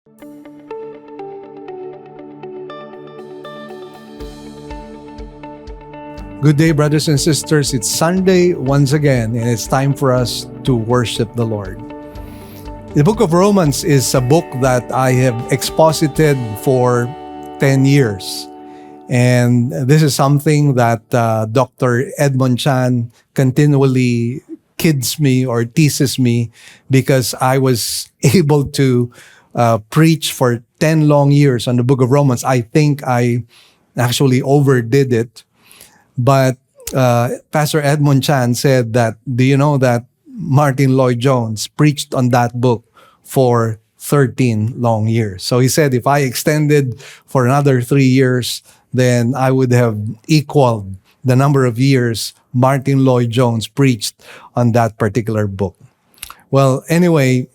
Good day, brothers and sisters. It's Sunday once again, and it's time for us to worship the Lord. The book of Romans is a book that I have exposited for 10 years. And this is something that Dr. Edmond Chan continually kids me or teases me because I was able to preach for 10 long years on the book of Romans. I think I actually overdid it. But Pastor Edmond Chan said that, do you know that Martin Lloyd-Jones preached on that book for 13 long years? So he said, if I extended for another 3 years, then I would have equaled the number of years Martin Lloyd-Jones preached on that particular book. Well, anyway,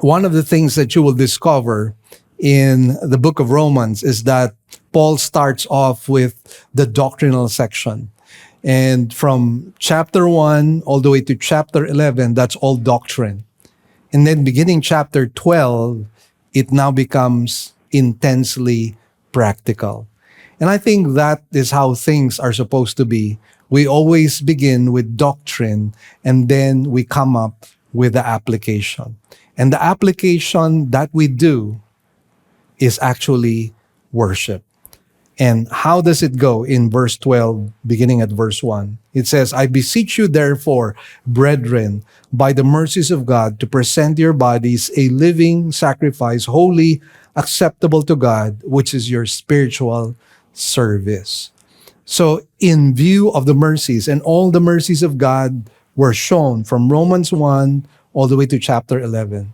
one of the things that you will discover in the book of Romans is that Paul starts off with the doctrinal section. And from chapter 1 all the way to chapter 11, that's all doctrine. And then beginning chapter 12, it now becomes intensely practical. And I think that is how things are supposed to be. We always begin with doctrine, and then we come up with the application. And the application that we do is actually worship. And how does it go in verse 12, beginning at verse 1? It says, I beseech you therefore, brethren, by the mercies of God, to present your bodies a living sacrifice, holy, acceptable to God, which is your spiritual service. So in view of the mercies, and all the mercies of God were shown from Romans 1 all the way to chapter 11.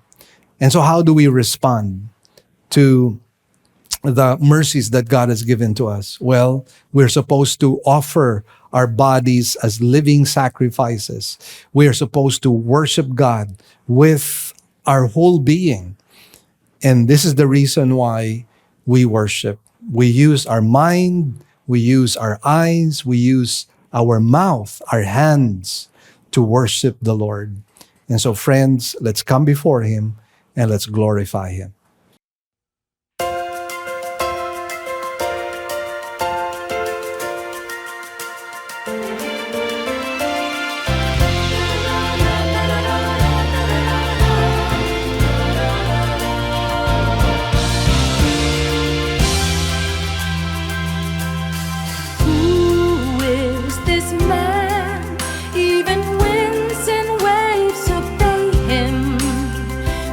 And so how do we respond to the mercies that God has given to us? Well, we're supposed to offer our bodies as living sacrifices. We are supposed to worship God with our whole being. And this is the reason why we worship. We use our mind, we use our eyes, we use our mouth, our hands to worship the Lord. And so, friends, let's come before Him and let's glorify Him.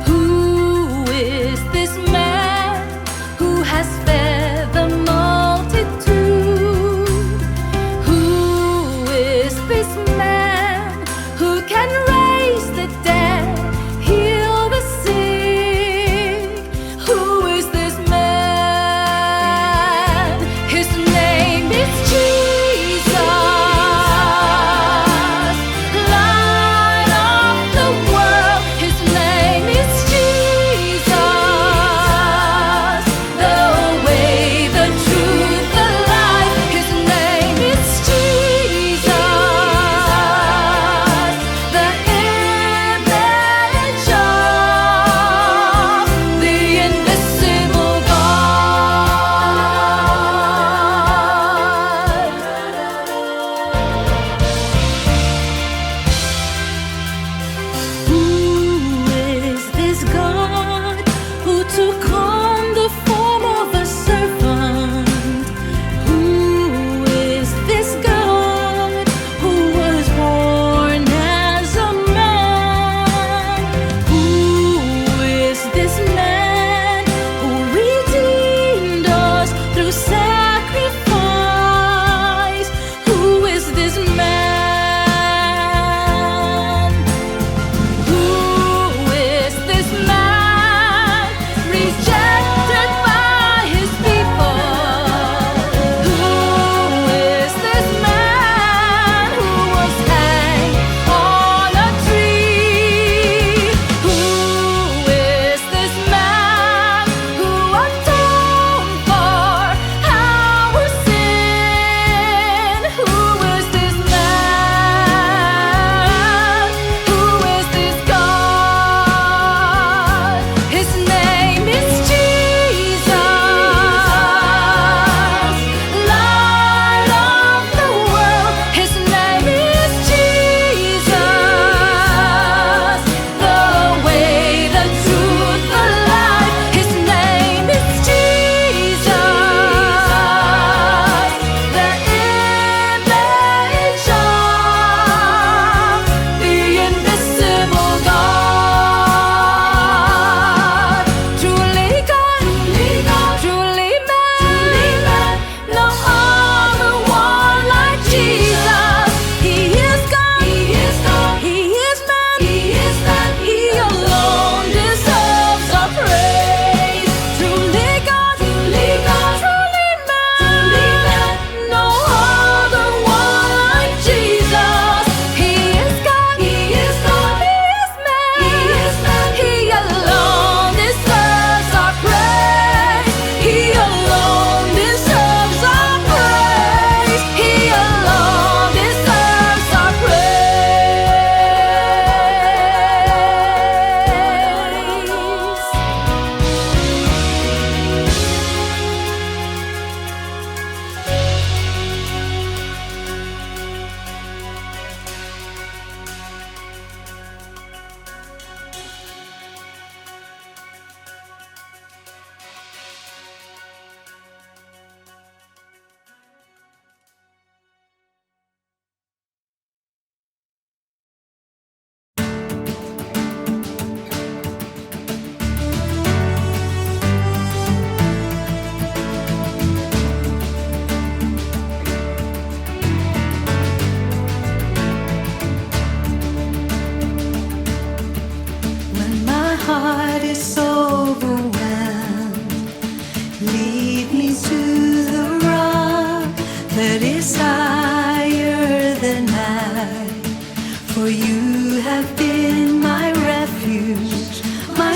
Who is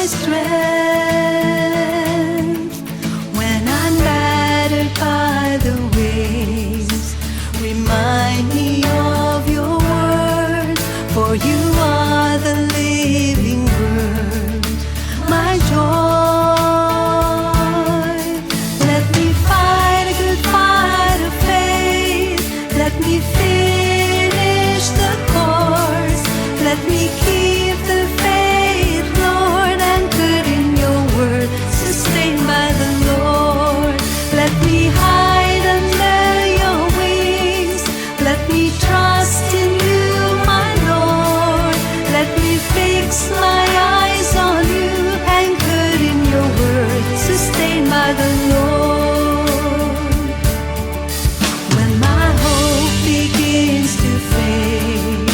my strength. When I'm battered by the waves, remind me of your word, for you are the living word, my joy. Let me fight a good fight of faith. Let me finish the course. Let me keep the faith, Lord, anchored in your word, sustained by the Lord. Let me hide under your wings. Let me trust in you, my Lord. Let me fix my eyes on you, anchored in your word, sustained by the Lord. When my hope begins to fade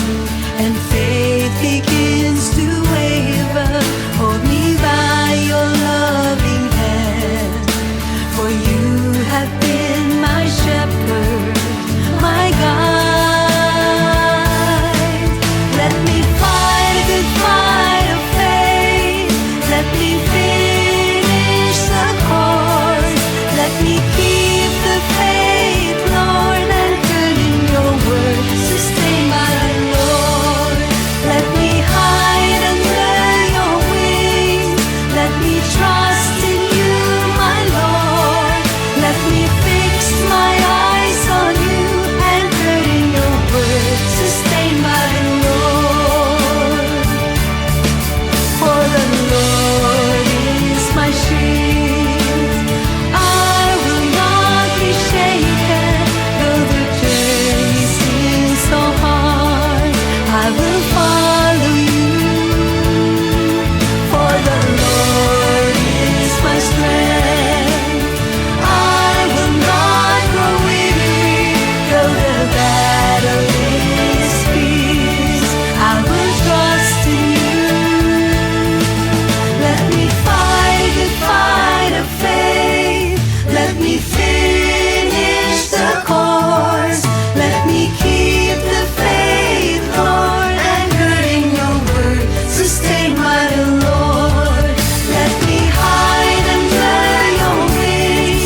and faith begins to waver, hold me by your loving hand, for you have been my shepherd, my guide. Let me fight a good fight of faith. Let me finish the course. Let me keep the faith, Lord, anchored in your word, sustained by the Lord. Let me hide under your wings. Let me trust in you, my Lord. Let me fix my eyes on you, anchored in your word, sustained by the Lord. For the Lord is my shield, I will not be shaken. Though the journey seems so hard, I will follow you. For the Lord is my strength, I will not grow weary. Though the battle is fierce, I will trust in you. Let me fight a good fight of faith. Let me finish the course. Let me keep the faith, Lord, anchored in your word, sustained by the Lord. Let me hide under your wings.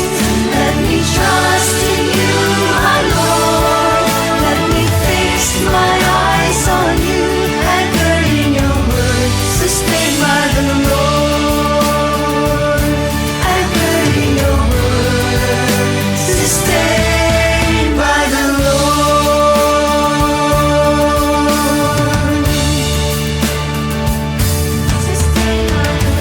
Let me trust in you, my Lord. Let me fix my eyes on you, anchored in your word, sustained by the Lord. Anchored in your word, sustained by the Lord. Sustained by the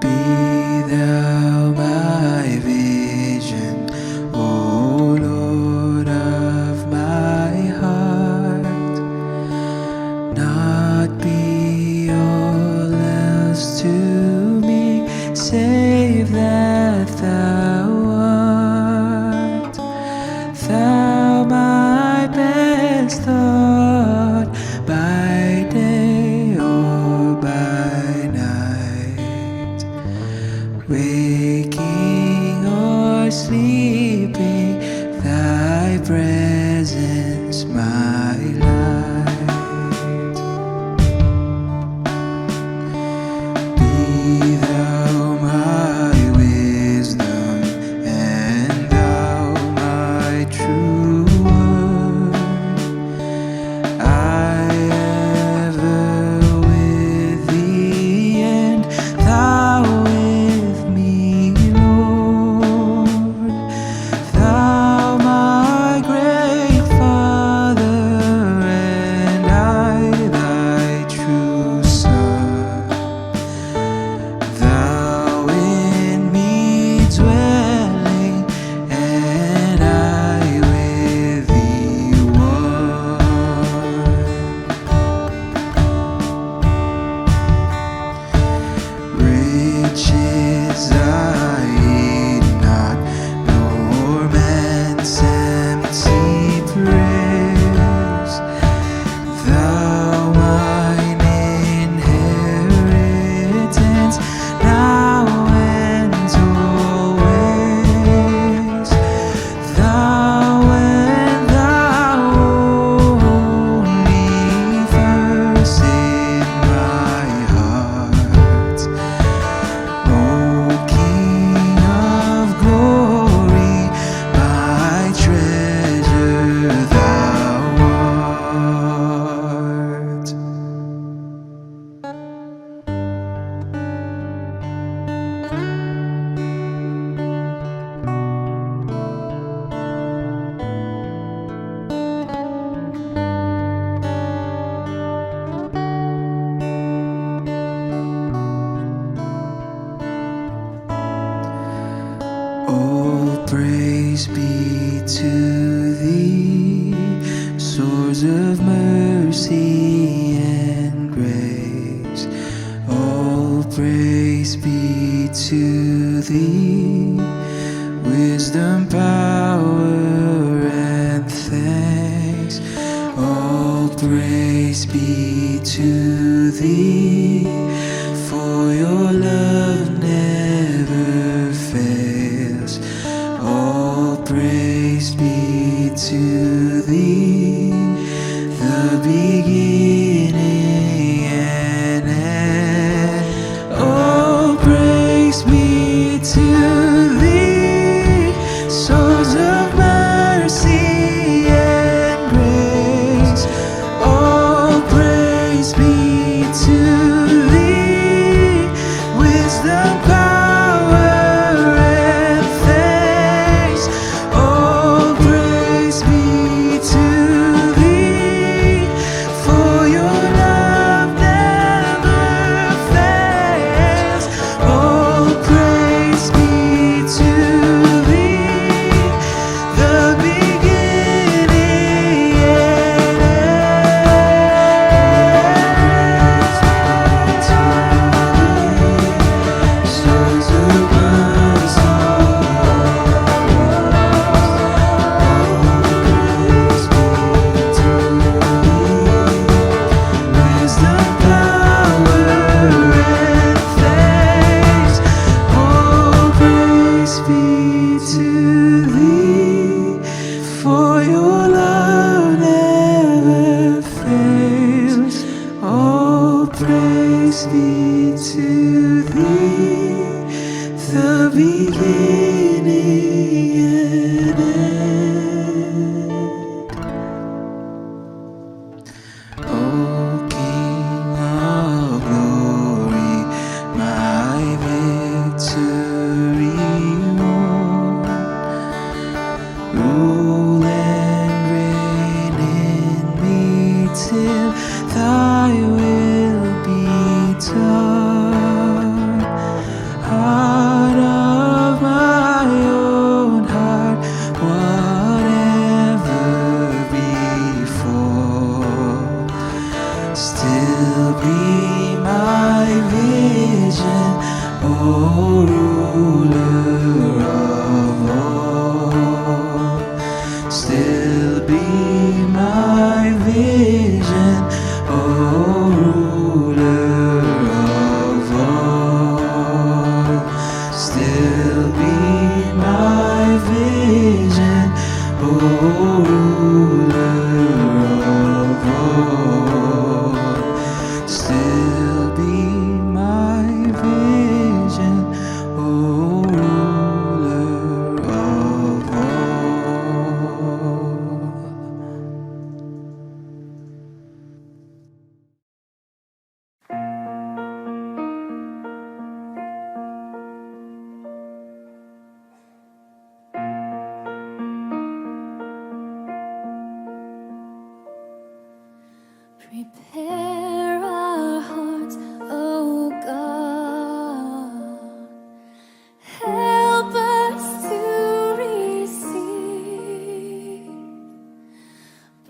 Be thou my vision, O Lord of my heart. Not be all else to me, save that thou art. Thou my best thought, by day or by night. Waking or sleeping, thy presence my light. Be thou my wisdom, and thou my true word. I ever with thee, and thou with me, Lord. Thou my grace praise be to thee, the beginning and end. Oh, praise be to thee, source of mercy and grace. Oh, praise be to thee, wisdom, power, and thanks. Oh, praise be to thee, for your love never fails. Oh, praise be to thee, the beginning and end. Sons of mercy, praise be to thee, wisdom, power, and thanks. Oh, praise be to thee, for your love never fails. Oh, praise be to thee, the beginning and end. Oh, King of glory, my victory won. Rule and reign in me till thy will be done. Heart of my own heart, whatever before, still be my vision, O ruler of all. Still be my vision, O ruler of all. Still be my vision, O ruler of all. Still be my vision, O ruler of all. Prepare our hearts, O God. Help us to receive.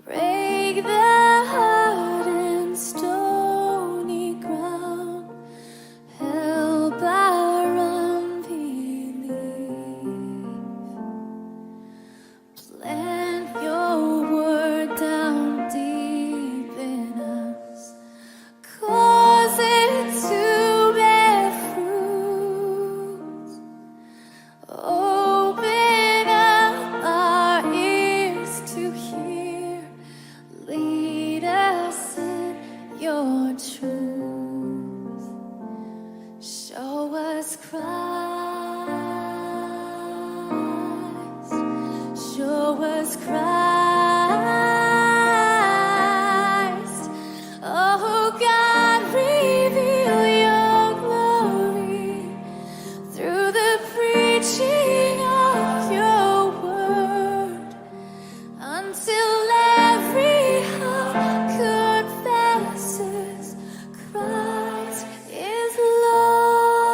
Break the heart and stony ground. Help our unbelief. Plant your word down deep in us. Cause it to bear fruit. Open up our ears to hear. Lead us in your truth. Show us Christ. Show us Christ. Oh God, reveal your glory through the preaching of your word, until every heart confesses Christ is Lord.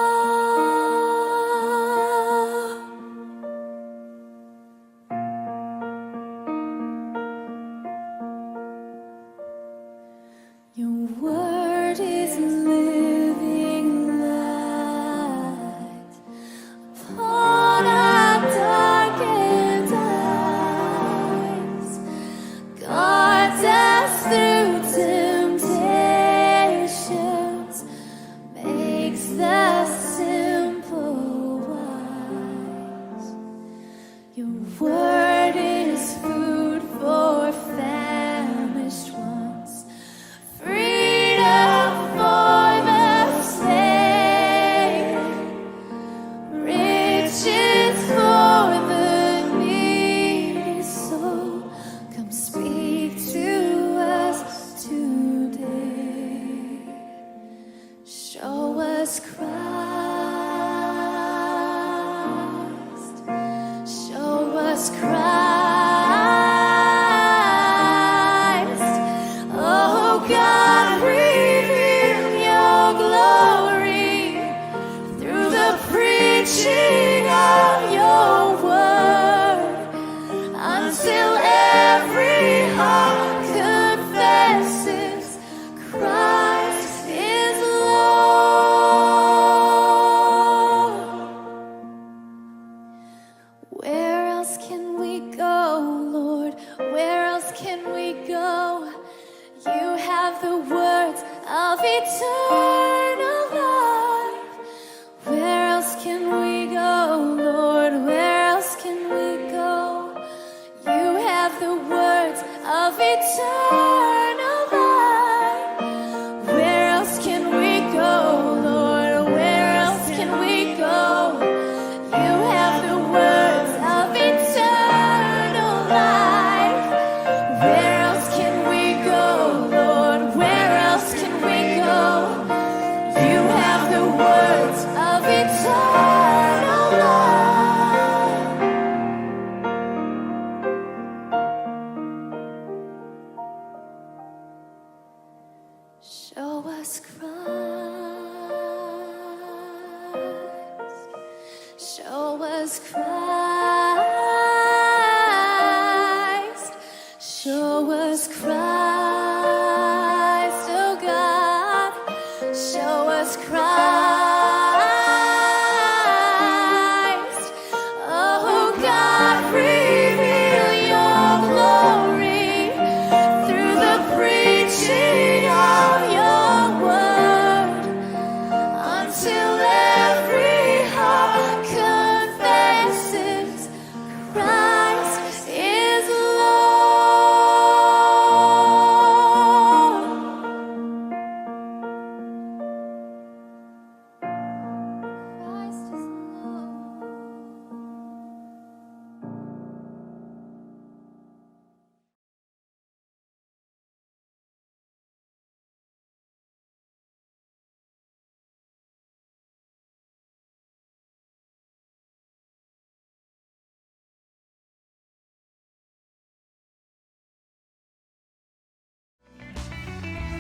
of eternal life. Where else can we go, Lord? Where else can we go? You have the words of eternal life. Where else can we go, Lord? Where else can we go? You have the words of eternal life. Show us Christ. Show us Christ. Show us Christ, oh God. Show us Christ. Oh God, reveal your glory through the preaching of your word, until every heart confesses Christ is Lord. Christ is Lord.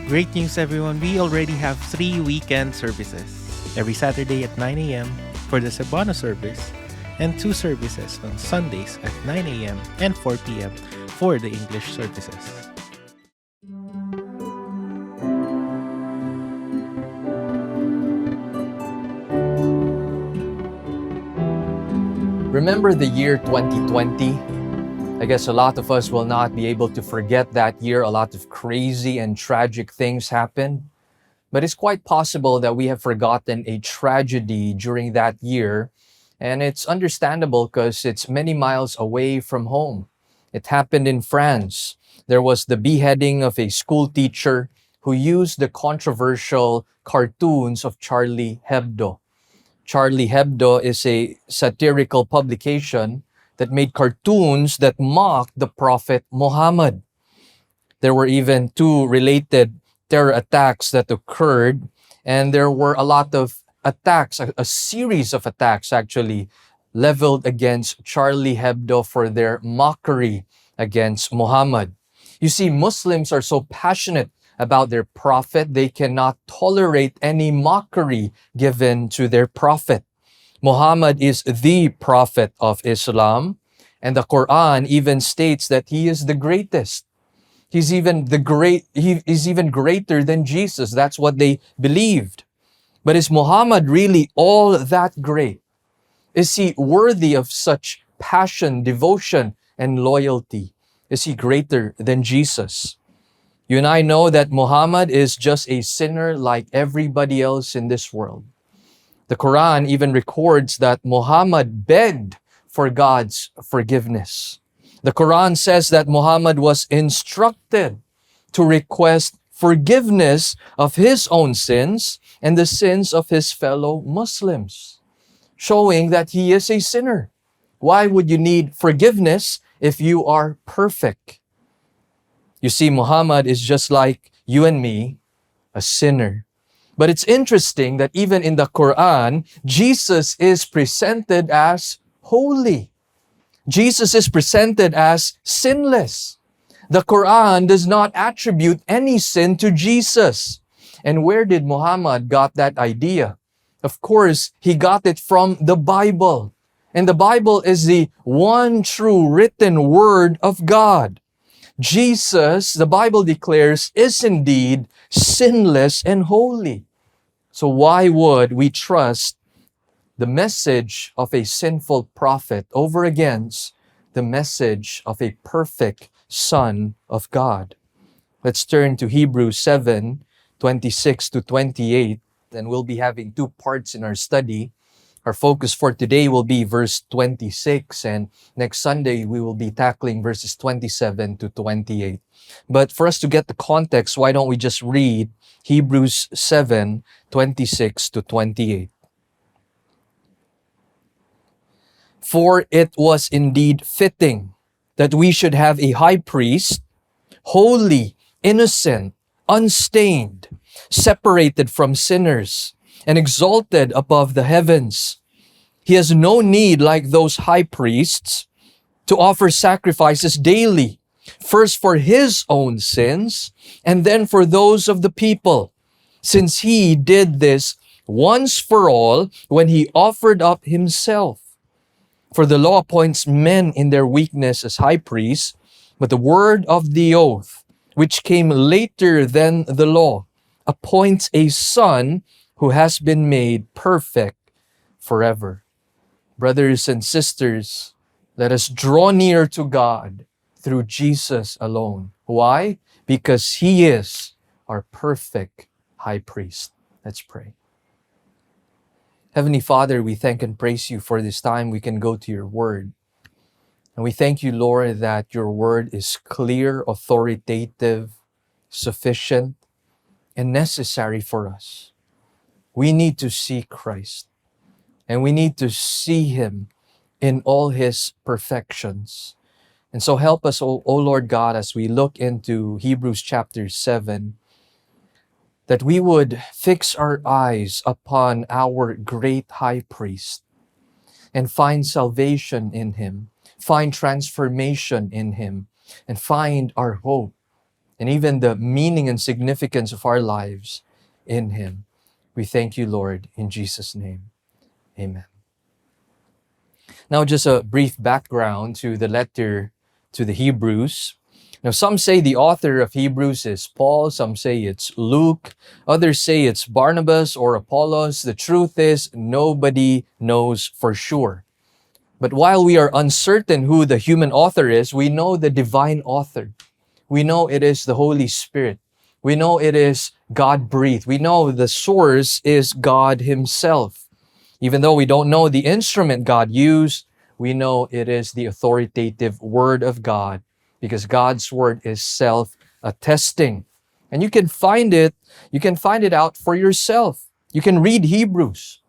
Great news, everyone. We already have 3 weekend services. Every Saturday at 9 a.m. for the Cebuano service, and 2 services on Sundays at 9 a.m. and 4 p.m. for the English services. Remember the year 2020? I guess a lot of us will not be able to forget that year. A lot of crazy and tragic things happened. But it's quite possible that we have forgotten a tragedy during that year. And it's understandable because it's many miles away from home. It happened in France. There was the beheading of a school teacher who used the controversial cartoons of Charlie Hebdo. Charlie Hebdo is a satirical publication that made cartoons that mocked the Prophet Muhammad. There were even 2 related terror attacks that occurred, and there were a lot of attacks, a series of attacks actually, leveled against Charlie Hebdo for their mockery against Muhammad. You see, Muslims are so passionate about their prophet, they cannot tolerate any mockery given to their prophet. Muhammad is the prophet of Islam, and the Quran even states that he is the greatest. He is even greater than Jesus. That's what they believed. But is Muhammad really all that great? Is he worthy of such passion, devotion, and loyalty? Is he greater than Jesus? You and I know that Muhammad is just a sinner like everybody else in this world. The Quran even records that Muhammad begged for God's forgiveness. The Quran says that Muhammad was instructed to request forgiveness of his own sins and the sins of his fellow Muslims, showing that he is a sinner. Why would you need forgiveness if you are perfect? You see, Muhammad is just like you and me, a sinner. But it's interesting that even in the Quran, Jesus is presented as holy. Jesus is presented as sinless. The Quran does not attribute any sin to Jesus. And where did Muhammad got that idea? Of course, he got it from the Bible. And the Bible is the one true written word of God. Jesus, the Bible declares, is indeed sinless and holy. So why would we trust the message of a sinful prophet over against the message of a perfect Son of God? Let's turn to Hebrews 7:26 to 28, and we'll be having 2 parts in our study. Our focus for today will be verse 26, and next Sunday we will be tackling verses 27 to 28. But for us to get the context, why don't we just read Hebrews 7, 26 to 28. For it was indeed fitting that we should have a high priest, holy, innocent, unstained, separated from sinners, and exalted above the heavens. He has no need, like those high priests, to offer sacrifices daily, first for his own sins, and then for those of the people, since he did this once for all when he offered up himself. For the law appoints men in their weakness as high priests, but the word of the oath, which came later than the law, appoints a son who has been made perfect forever. Brothers and sisters, let us draw near to God through Jesus alone. Why? Because he is our perfect high priest. Let's pray. Heavenly Father, we thank and praise you for this time we can go to your word. And we thank you, Lord, that your word is clear, authoritative, sufficient, and necessary for us. We need to see Christ, and we need to see him in all his perfections. And so help us, O Lord God, as we look into Hebrews chapter 7, that we would fix our eyes upon our great high priest and find salvation in him, find transformation in him, and find our hope and even the meaning and significance of our lives in him. We thank you, Lord, in Jesus' name. Amen. Now, just a brief background to the letter to the Hebrews. Now, some say the author of Hebrews is Paul, some say it's Luke, others say it's Barnabas or Apollos. The truth is, nobody knows for sure. But while we are uncertain who the human author is, we know the divine author. We know it is the Holy Spirit. We know it is God-breathed. We know the source is God himself. Even though we don't know the instrument God used, we know it is the authoritative Word of God, because God's Word is self-attesting. And you can find it out for yourself. You can read Hebrews.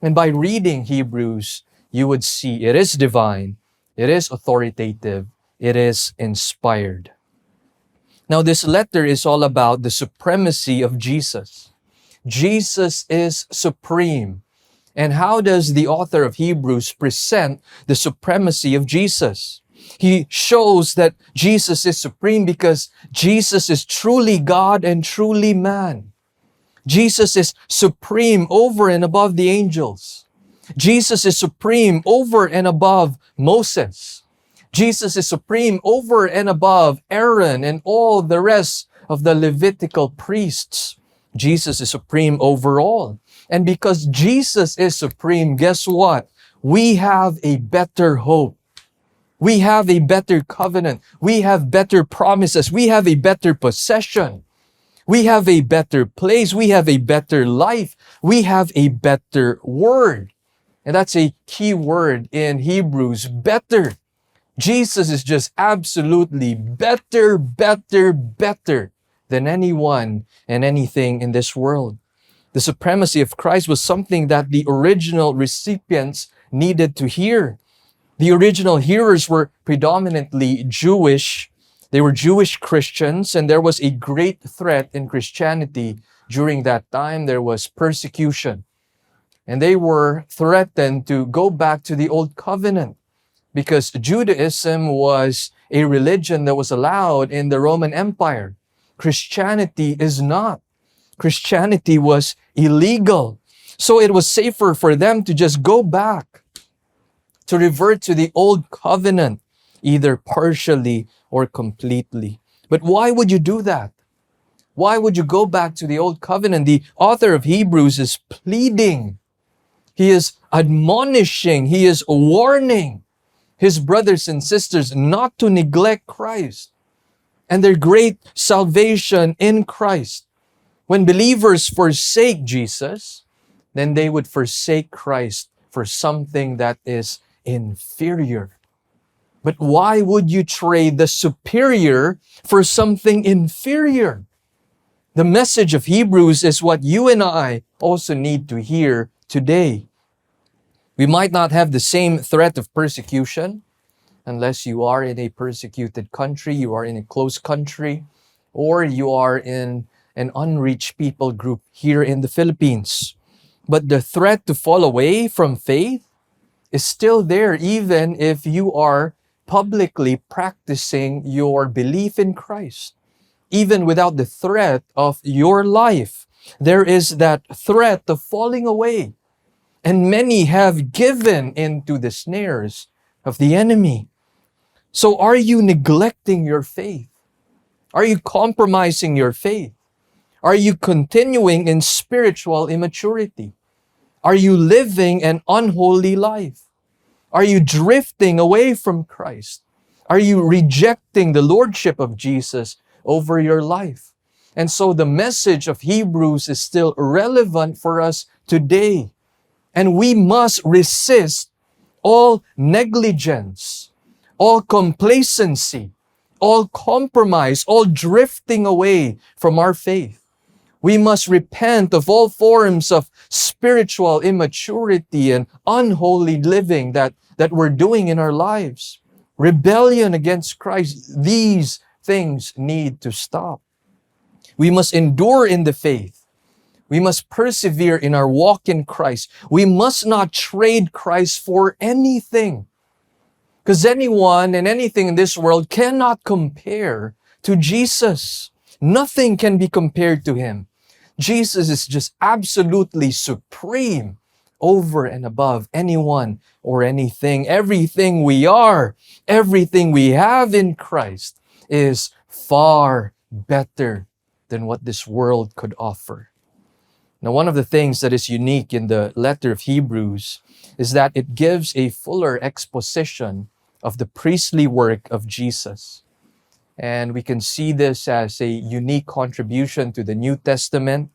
And by reading Hebrews, you would see it is divine, it is authoritative, it is inspired. Now, this letter is all about the supremacy of Jesus. Jesus is supreme. And how does the author of Hebrews present the supremacy of Jesus? He shows that Jesus is supreme because Jesus is truly God and truly man. Jesus is supreme over and above the angels. Jesus is supreme over and above Moses. Jesus is supreme over and above Aaron and all the rest of the Levitical priests. Jesus is supreme over all. And because Jesus is supreme, guess what? We have a better hope. We have a better covenant. We have better promises. We have a better possession. We have a better place. We have a better life. We have a better word. And that's a key word in Hebrews, better. Jesus is just absolutely better than anyone and anything in this world. The supremacy of Christ was something that the original recipients needed to hear. The original hearers were predominantly Jewish. They were Jewish Christians, and there was a great threat in Christianity during that time. There was persecution. And they were threatened to go back to the old covenant because Judaism was a religion that was allowed in the Roman Empire. Christianity is not. Christianity was illegal. So it was safer for them to just go back, to revert to the old covenant, either partially or completely. But why would you do that? Why would you go back to the old covenant? The author of Hebrews is pleading. He is admonishing. He is warning his brothers and sisters not to neglect Christ and their great salvation in Christ. When believers forsake Jesus, then they would forsake Christ for something that is inferior. But why would you trade the superior for something inferior? The message of Hebrews is what you and I also need to hear today. We might not have the same threat of persecution unless you are in a persecuted country, you are in a closed country, or you are in an unreached people group here in the Philippines. But the threat to fall away from faith is still there, even if you are publicly practicing your belief in Christ. Even without the threat of your life, there is that threat of falling away. And many have given into the snares of the enemy. So are you neglecting your faith? Are you compromising your faith? Are you continuing in spiritual immaturity? Are you living an unholy life? Are you drifting away from Christ? Are you rejecting the lordship of Jesus over your life? And so the message of Hebrews is still relevant for us today. And we must resist all negligence, all complacency, all compromise, all drifting away from our faith. We must repent of all forms of spiritual immaturity and unholy living that we're doing in our lives. Rebellion against Christ, these things need to stop. We must endure in the faith. We must persevere in our walk in Christ. We must not trade Christ for anything. Because anyone and anything in this world cannot compare to Jesus. Nothing can be compared to Him. Jesus is just absolutely supreme over and above anyone or anything. Everything we are, everything we have in Christ is far better than what this world could offer. Now, one of the things that is unique in the letter of Hebrews is that it gives a fuller exposition of the priestly work of Jesus. And we can see this as a unique contribution to the New Testament,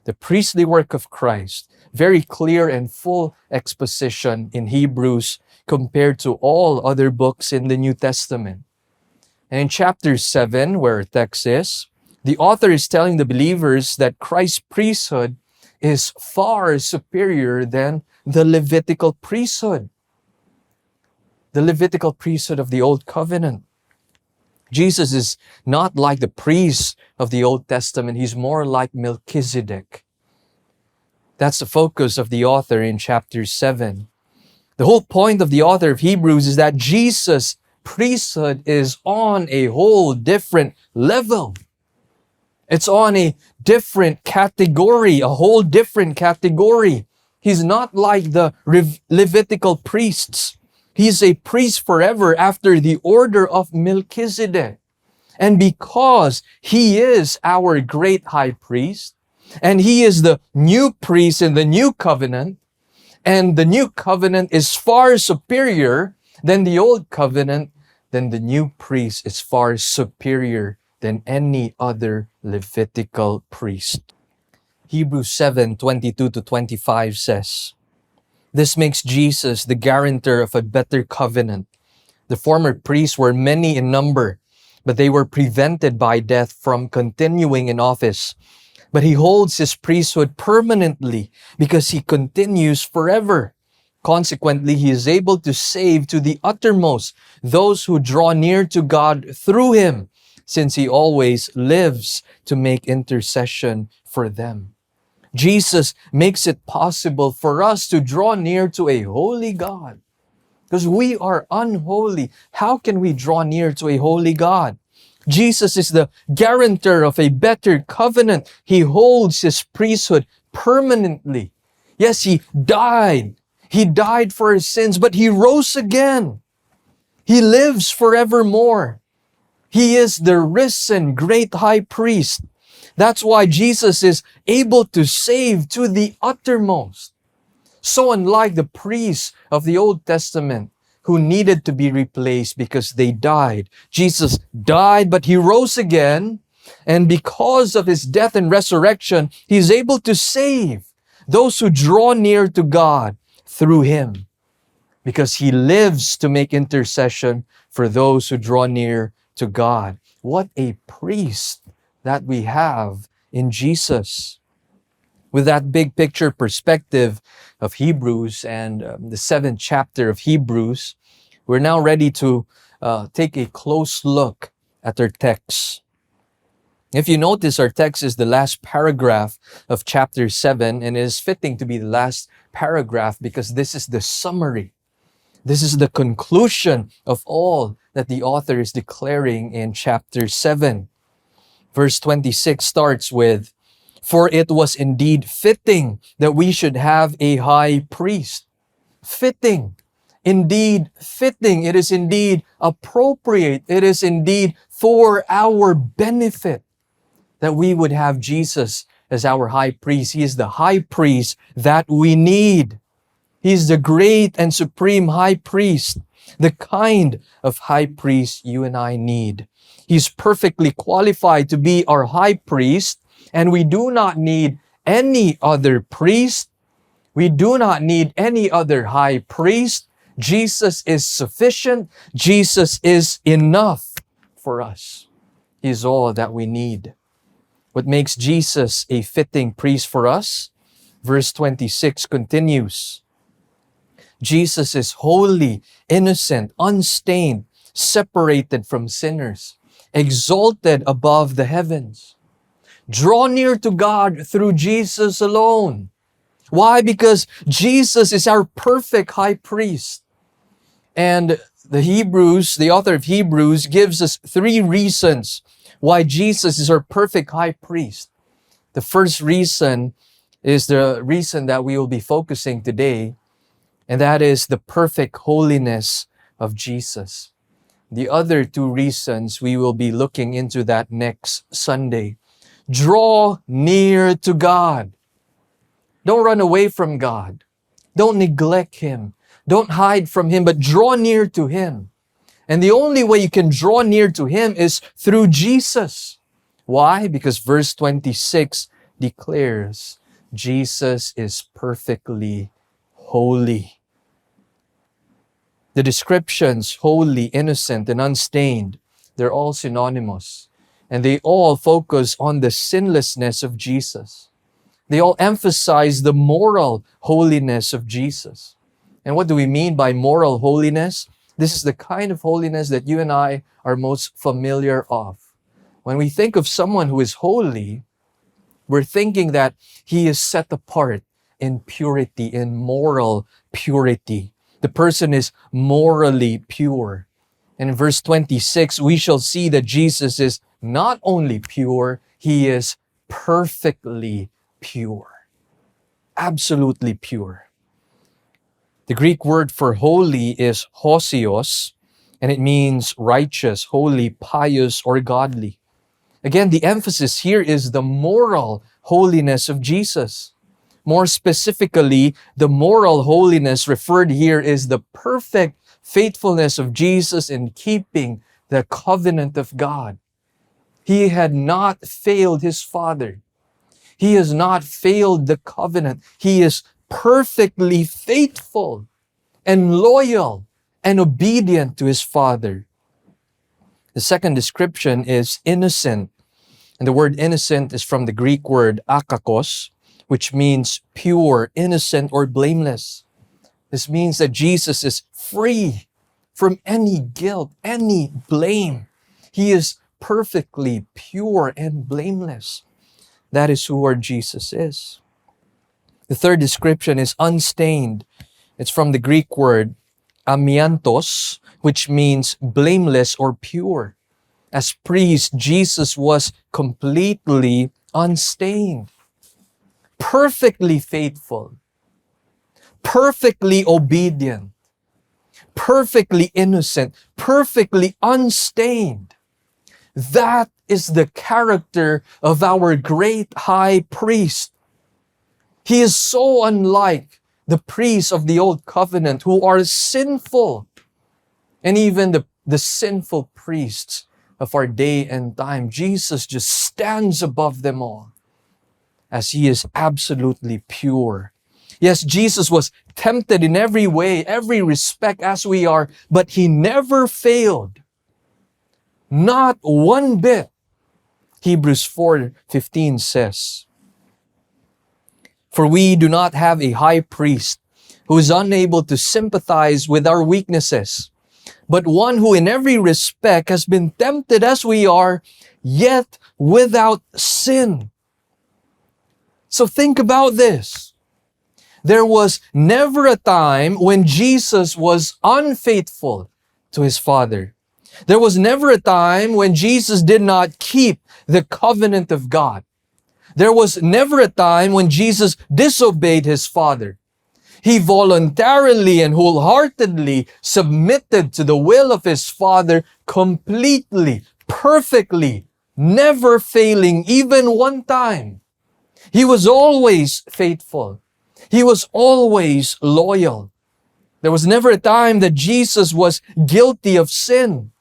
the priestly work of Christ. Very clear and full exposition in Hebrews compared to all other books in the New Testament. And in chapter 7, where our text is, the author is telling the believers that Christ's priesthood is far superior than the Levitical priesthood. The Levitical priesthood of the Old Covenant. Jesus is not like the priests of the Old Testament. He's more like Melchizedek. That's the focus of the author in chapter 7. The whole point of the author of Hebrews is that Jesus' priesthood is on a whole different level. It's on a different category, a whole different category. He's not like the Levitical priests. He's a priest forever after the order of Melchizedek. And because He is our great high priest, and He is the new priest in the new covenant, and the new covenant is far superior than the old covenant, then the new priest is far superior than any other Levitical priest. Hebrews 7:22-25 says, "This makes Jesus the guarantor of a better covenant. The former priests were many in number, but they were prevented by death from continuing in office. But He holds His priesthood permanently because He continues forever. Consequently, He is able to save to the uttermost those who draw near to God through Him, since He always lives to make intercession for them." Jesus makes it possible for us to draw near to a holy God. Because we are unholy. How can we draw near to a holy God? Jesus is the guarantor of a better covenant. He holds His priesthood permanently. Yes, He died. He died for our sins, but He rose again. He lives forevermore. He is the risen great high priest. That's why Jesus is able to save to the uttermost. So unlike the priests of the Old Testament who needed to be replaced because they died, Jesus died, but He rose again. And because of His death and resurrection, He is able to save those who draw near to God through him, because he lives to make intercession for those who draw near to God. What a priest that we have in Jesus. With that big picture perspective of Hebrews and the 7th chapter of Hebrews, we're now ready to take a close look at our text. If you notice, our text is the last paragraph of chapter 7, and it is fitting to be the last paragraph because this is the summary. This is the conclusion of all that the author is declaring in chapter 7. Verse 26 starts with, "For it was indeed fitting that we should have a high priest." Fitting. Indeed fitting. It is indeed appropriate. It is indeed for our benefit that we would have Jesus as our high priest. He is the high priest that we need. He's the great and supreme high priest, the kind of high priest you and I need. He's perfectly qualified to be our high priest, and we do not need any other priest. We do not need any other high priest. Jesus is sufficient. Jesus is enough for us. He's all that we need. What makes Jesus a fitting priest for us? Verse 26 continues. Jesus is holy, innocent, unstained, separated from sinners, exalted above the heavens. Draw near to God through Jesus alone. Why? Because Jesus is our perfect high priest. And the author of Hebrews gives us 3 reasons why Jesus is our perfect high priest. The first reason is the reason that we will be focusing today, and that is the perfect holiness of Jesus. The other 2 reasons we will be looking into that next Sunday. Draw near to God. Don't run away from God. Don't neglect Him. Don't hide from Him, but draw near to Him. And the only way you can draw near to Him is through Jesus. Why? Because verse 26 declares Jesus is perfectly holy. The descriptions, holy, innocent, and unstained, they're all synonymous. And they all focus on the sinlessness of Jesus. They all emphasize the moral holiness of Jesus. And what do we mean by moral holiness? This is the kind of holiness that you and I are most familiar of. When we think of someone who is holy, we're thinking that he is set apart in purity, in moral purity. The person is morally pure. And in verse 26, we shall see that Jesus is not only pure, He is perfectly pure. Absolutely pure. The Greek word for holy is hosios, and it means righteous, holy, pious, or godly. Again, the emphasis here is the moral holiness of Jesus. More specifically, the moral holiness referred here is the perfect faithfulness of Jesus in keeping the covenant of God. He had not failed His Father. He has not failed the covenant. He is perfectly faithful and loyal and obedient to His Father. The second description is innocent. And the word innocent is from the Greek word akakos, which means pure, innocent, or blameless. This means that Jesus is free from any guilt, any blame. He is perfectly pure and blameless. That is who our Jesus is. The third description is unstained. It's from the Greek word amiantos, which means blameless or pure. As priest, Jesus was completely unstained, perfectly faithful, perfectly obedient, perfectly innocent, perfectly unstained. That is the character of our great high priest. He is so unlike the priests of the old covenant who are sinful, and even the sinful priests of our day and time. Jesus just stands above them all as He is absolutely pure. Yes, Jesus was tempted in every way, every respect as we are, but He never failed. Not one bit. Hebrews 4:15 says, "For we do not have a high priest who is unable to sympathize with our weaknesses, but one who in every respect has been tempted as we are, yet without sin." So think about this. There was never a time when Jesus was unfaithful to His Father. There was never a time when Jesus did not keep the covenant of God. There was never a time when Jesus disobeyed His Father. He voluntarily and wholeheartedly submitted to the will of His Father completely, perfectly, never failing even one time. He was always faithful. He was always loyal. There was never a time that Jesus was guilty of sin.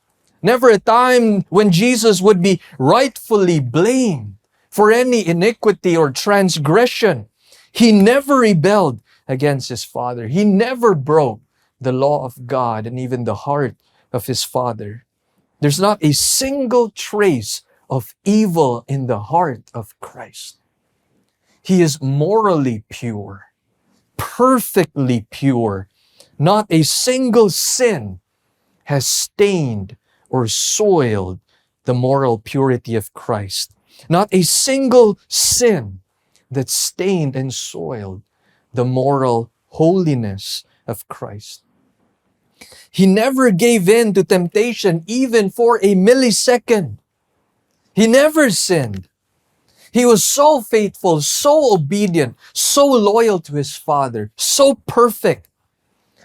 Never a time when Jesus would be rightfully blamed for any iniquity or transgression. He never rebelled against His Father. He never broke the law of God and even the heart of His Father. There's not a single trace of evil in the heart of Christ. He is morally pure, perfectly pure. Not a single sin has stained or soiled the moral purity of Christ. Not a single sin that stained and soiled the moral holiness of Christ. He never gave in to temptation even for a millisecond. He never sinned. He was so faithful, so obedient, so loyal to His Father, so perfect.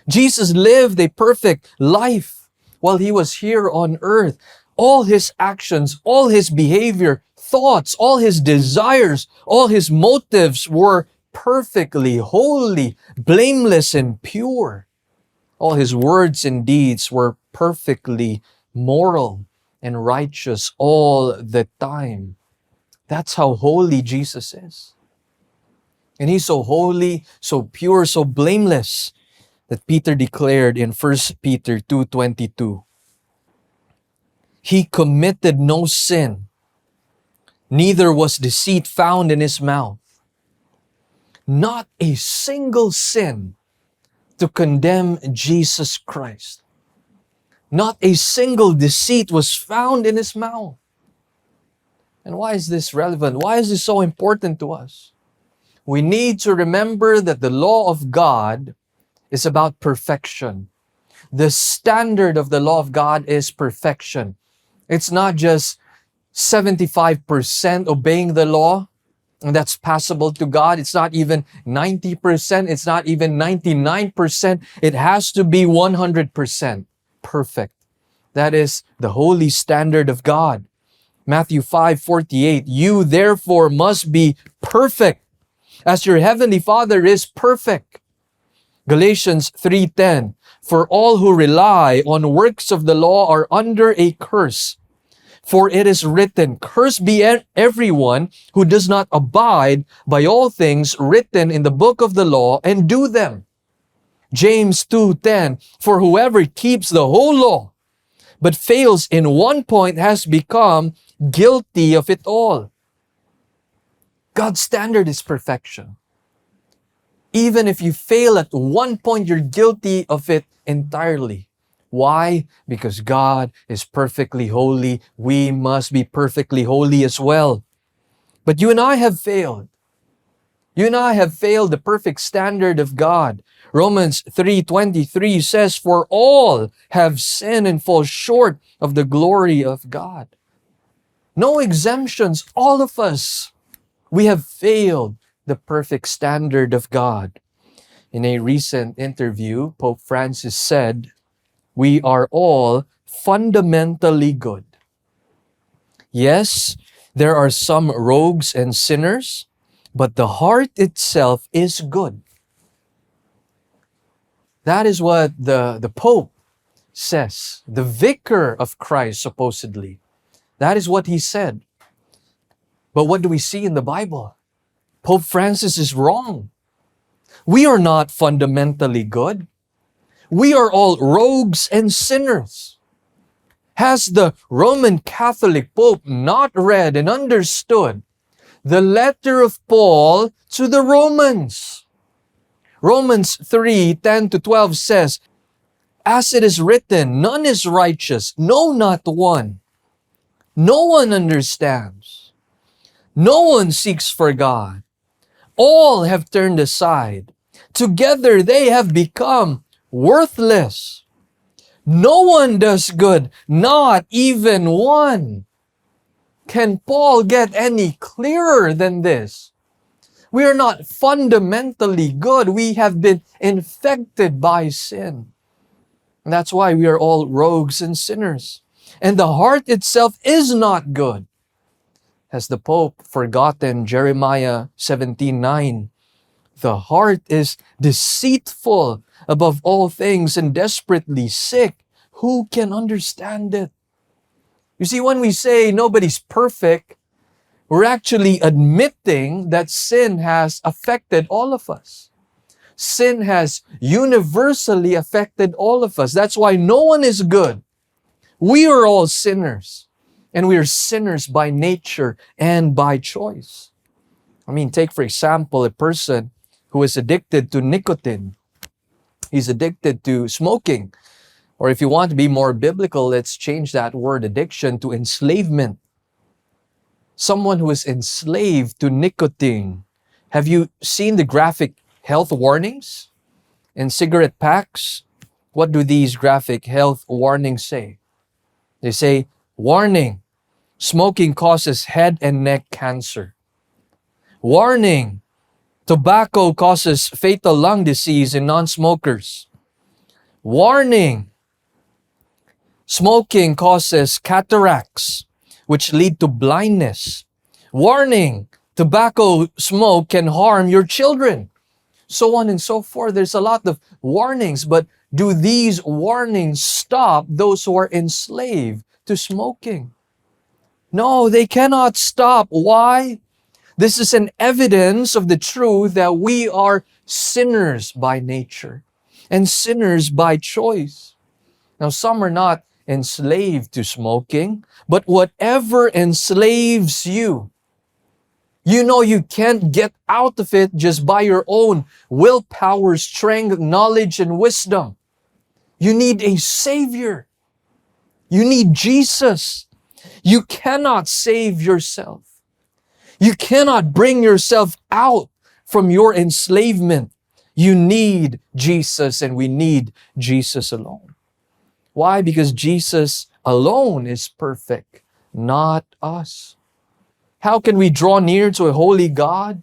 Jesus lived a perfect life while He was here on earth. All His actions, all His behavior, thoughts, all His desires, all His motives were perfectly holy, blameless, and pure. All His words and deeds were perfectly moral and righteous all the time. That's how holy Jesus is. And He's so holy, so pure, so blameless that Peter declared in 1 Peter 2:22, He committed no sin, neither was deceit found in His mouth. Not a single sin to condemn Jesus Christ. Not a single deceit was found in His mouth. And why is this relevant? Why is this so important to us? We need to remember that the law of God is about perfection. The standard of the law of God is perfection. It's not just 75% obeying the law, and that's passable to God. It's not even 90%. It's not even 99%. It has to be 100% perfect. That is the holy standard of God. Matthew 5:48, you therefore must be perfect as your heavenly Father is perfect. Galatians 3:10, for all who rely on works of the law are under a curse. For it is written, cursed be everyone who does not abide by all things written in the book of the law and do them. James 2:10, for whoever keeps the whole law but fails in one point has become guilty of it all. God's standard is perfection. Even if you fail at one point, you're guilty of it entirely. Why? Because God is perfectly holy. We must be perfectly holy as well. But you and I have failed. You and I have failed the perfect standard of God. Romans 3:23 says, for all have sinned and fall short of the glory of God. No exemptions, all of us. We have failed the perfect standard of God. In a recent interview, Pope Francis said, we are all fundamentally good. Yes, there are some rogues and sinners, but the heart itself is good. That is what the Pope says. The vicar of Christ, supposedly. That is what he said. But what do we see in the Bible? Pope Francis is wrong. We are not fundamentally good. We are all rogues and sinners. Has the Roman Catholic Pope not read and understood the letter of Paul to the Romans? Romans 3:10-12 says, as it is written, none is righteous, no, not one. No one understands. No one seeks for God. All have turned aside. Together they have become worthless. No one does good, not even one. Can Paul get any clearer than this? We are not fundamentally good. We have been infected by sin. And that's why we are all rogues and sinners. And the heart itself is not good. Has the Pope forgotten Jeremiah 17:9? The heart is deceitful above all things and desperately sick. Who can understand it? You see, when we say nobody's perfect, we're actually admitting that sin has affected all of us. Sin has universally affected all of us. That's why no one is good. We are all sinners. And we are sinners by nature and by choice. Take for example, a person who is addicted to nicotine. He's addicted to smoking. Or if you want to be more biblical, let's change that word addiction to enslavement. Someone who is enslaved to nicotine. Have you seen the graphic health warnings in cigarette packs? What do these graphic health warnings say? They say, warning, smoking causes head and neck cancer. Warning, tobacco causes fatal lung disease in non-smokers. Warning, smoking causes cataracts, which lead to blindness. Warning, tobacco smoke can harm your children. So on and so forth. There's a lot of warnings, but do these warnings stop those who are enslaved to smoking? No, they cannot stop. Why? This is an evidence of the truth that we are sinners by nature and sinners by choice. Now, some are not enslaved to smoking, but whatever enslaves you, you know you can't get out of it just by your own willpower, strength, knowledge, and wisdom. You need a Savior. You need Jesus. You cannot save yourself. You cannot bring yourself out from your enslavement. You need Jesus, and we need Jesus alone. Why? Because Jesus alone is perfect, not us. How can we draw near to a holy God?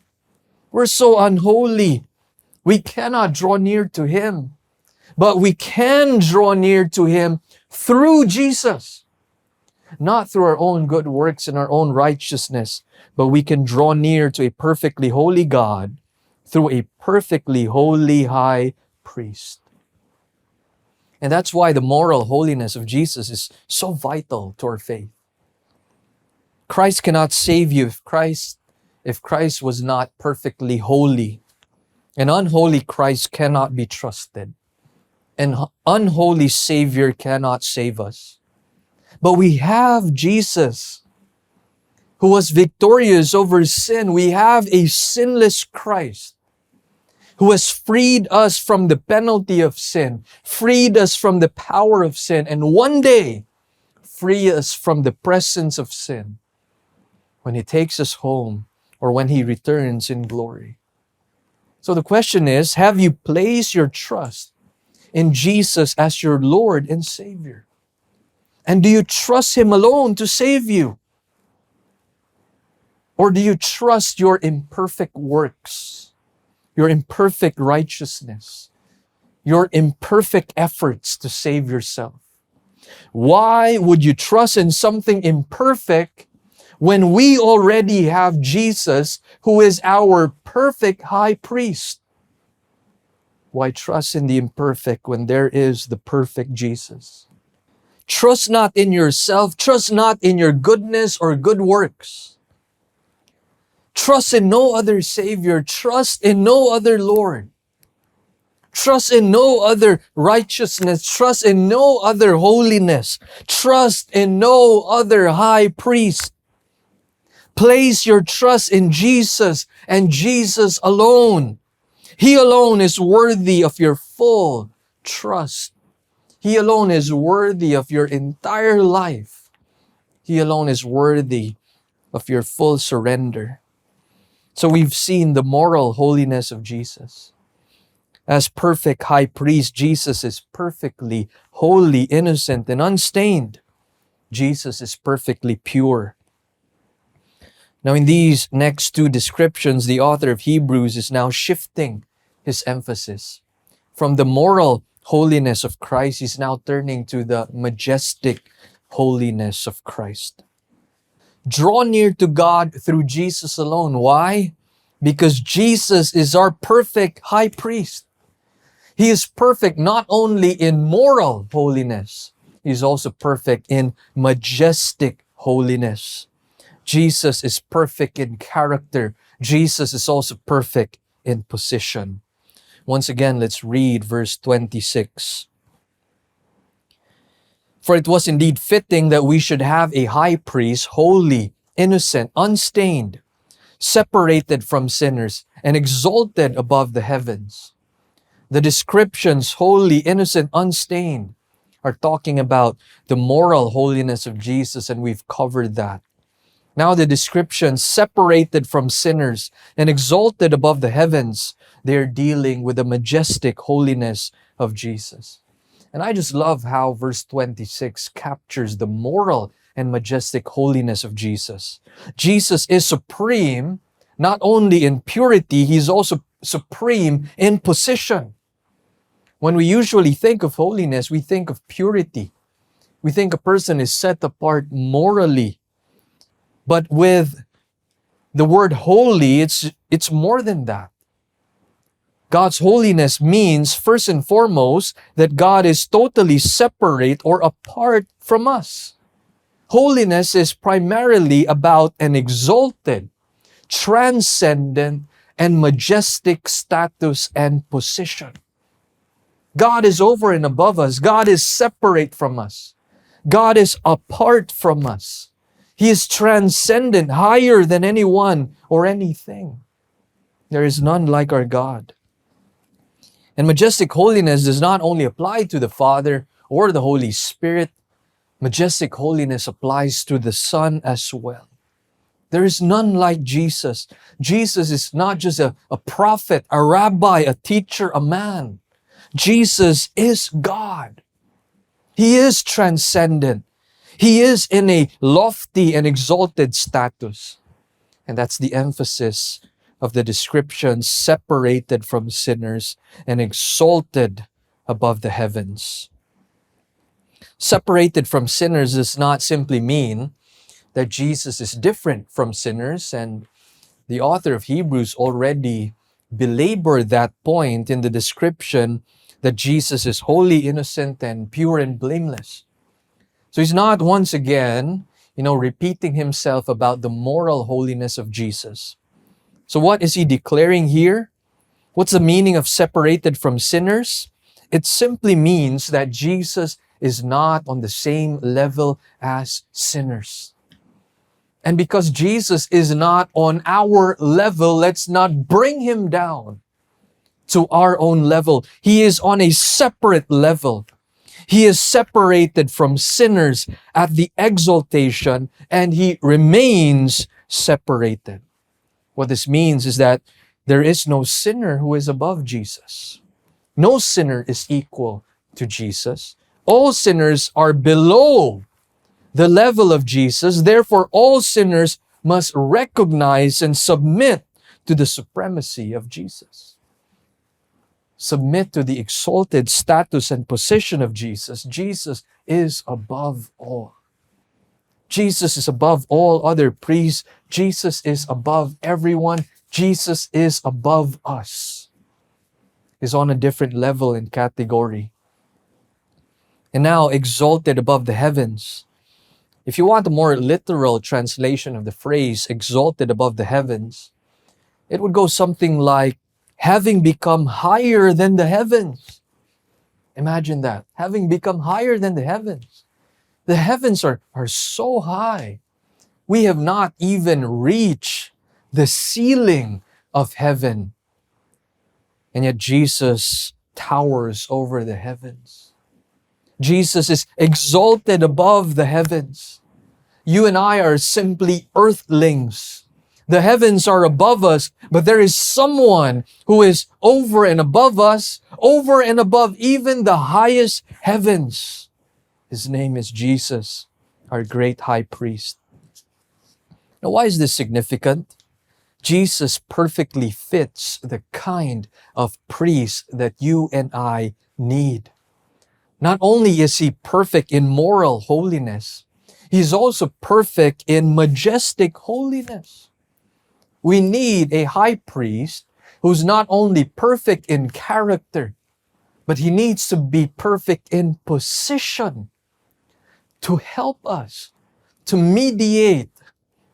We're so unholy. We cannot draw near to Him. But we can draw near to Him through Jesus. Not through our own good works and our own righteousness, but we can draw near to a perfectly holy God through a perfectly holy high priest. And that's why the moral holiness of Jesus is so vital to our faith. Christ cannot save you if Christ was not perfectly holy. An unholy Christ cannot be trusted. An unholy Savior cannot save us. But we have Jesus, who was victorious over sin. We have a sinless Christ who has freed us from the penalty of sin, freed us from the power of sin, and one day free us from the presence of sin when He takes us home or when He returns in glory. So the question is, have you placed your trust in Jesus as your Lord and Savior? And do you trust Him alone to save you? Or do you trust your imperfect works, your imperfect righteousness, your imperfect efforts to save yourself? Why would you trust in something imperfect when we already have Jesus, who is our perfect high priest? Why trust in the imperfect when there is the perfect Jesus? Trust not in yourself. Trust not in your goodness or good works. Trust in no other Savior. Trust in no other Lord. Trust in no other righteousness. Trust in no other holiness. Trust in no other high priest. Place your trust in Jesus and Jesus alone. He alone is worthy of your full trust. He alone is worthy of your entire life. He alone is worthy of your full surrender. So we've seen the moral holiness of Jesus. As perfect high priest, Jesus is perfectly holy, innocent, and unstained. Jesus is perfectly pure. Now, in these next two descriptions, the author of Hebrews is now shifting his emphasis. From the moral holiness of Christ, he's now turning to the majestic holiness of Christ. Draw near to God through Jesus alone. Why? Because Jesus is our perfect high priest. He is perfect not only in moral holiness, he is also perfect in majestic holiness. Jesus is perfect in character. Jesus is also perfect in position. Once again, let's read verse 26. For it was indeed fitting that we should have a high priest, holy, innocent, unstained, separated from sinners, and exalted above the heavens. The descriptions, holy, innocent, unstained, are talking about the moral holiness of Jesus, and we've covered that. Now the descriptions, separated from sinners and exalted above the heavens, they're dealing with the majestic holiness of Jesus. And I just love how verse 26 captures the moral and majestic holiness of Jesus. Jesus is supreme, not only in purity, he's also supreme in position. When we usually think of holiness, we think of purity. We think a person is set apart morally. But with the word holy, it's more than that. God's holiness means, first and foremost, that God is totally separate or apart from us. Holiness is primarily about an exalted, transcendent, and majestic status and position. God is over and above us. God is separate from us. God is apart from us. He is transcendent, higher than anyone or anything. There is none like our God. And majestic holiness does not only apply to the Father or the Holy Spirit. Majestic holiness applies to the Son as well. There is none like Jesus. Jesus is not just a prophet, a rabbi, a teacher, a man. Jesus is God. He is transcendent. He is in a lofty and exalted status. And that's the emphasis of the description, separated from sinners and exalted above the heavens. Separated from sinners does not simply mean that Jesus is different from sinners, and the author of Hebrews already belabored that point in the description that Jesus is holy, innocent, and pure and blameless. So he's not once again, repeating himself about the moral holiness of Jesus. So what is he declaring here? What's the meaning of separated from sinners? It simply means that Jesus is not on the same level as sinners. And because Jesus is not on our level, let's not bring him down to our own level. He is on a separate level. He is separated from sinners at the exaltation, and he remains separated. What this means is that there is no sinner who is above Jesus. No sinner is equal to Jesus. All sinners are below the level of Jesus. Therefore, all sinners must recognize and submit to the supremacy of Jesus. Submit to the exalted status and position of Jesus. Jesus is above all. Jesus is above all other priests. Jesus is above everyone. Jesus is above us. He's on a different level and category. And now exalted above the heavens. If you want a more literal translation of the phrase exalted above the heavens, it would go something like having become higher than the heavens. Imagine that, having become higher than the heavens. The heavens are so high. We have not even reached the ceiling of heaven. And yet Jesus towers over the heavens. Jesus is exalted above the heavens. You and I are simply earthlings. The heavens are above us, but there is someone who is over and above us, over and above even the highest heavens. His name is Jesus, our great high priest. Now, why is this significant? Jesus perfectly fits the kind of priest that you and I need. Not only is he perfect in moral holiness, he's also perfect in majestic holiness. We need a high priest who's not only perfect in character, but he needs to be perfect in position to help us, to mediate,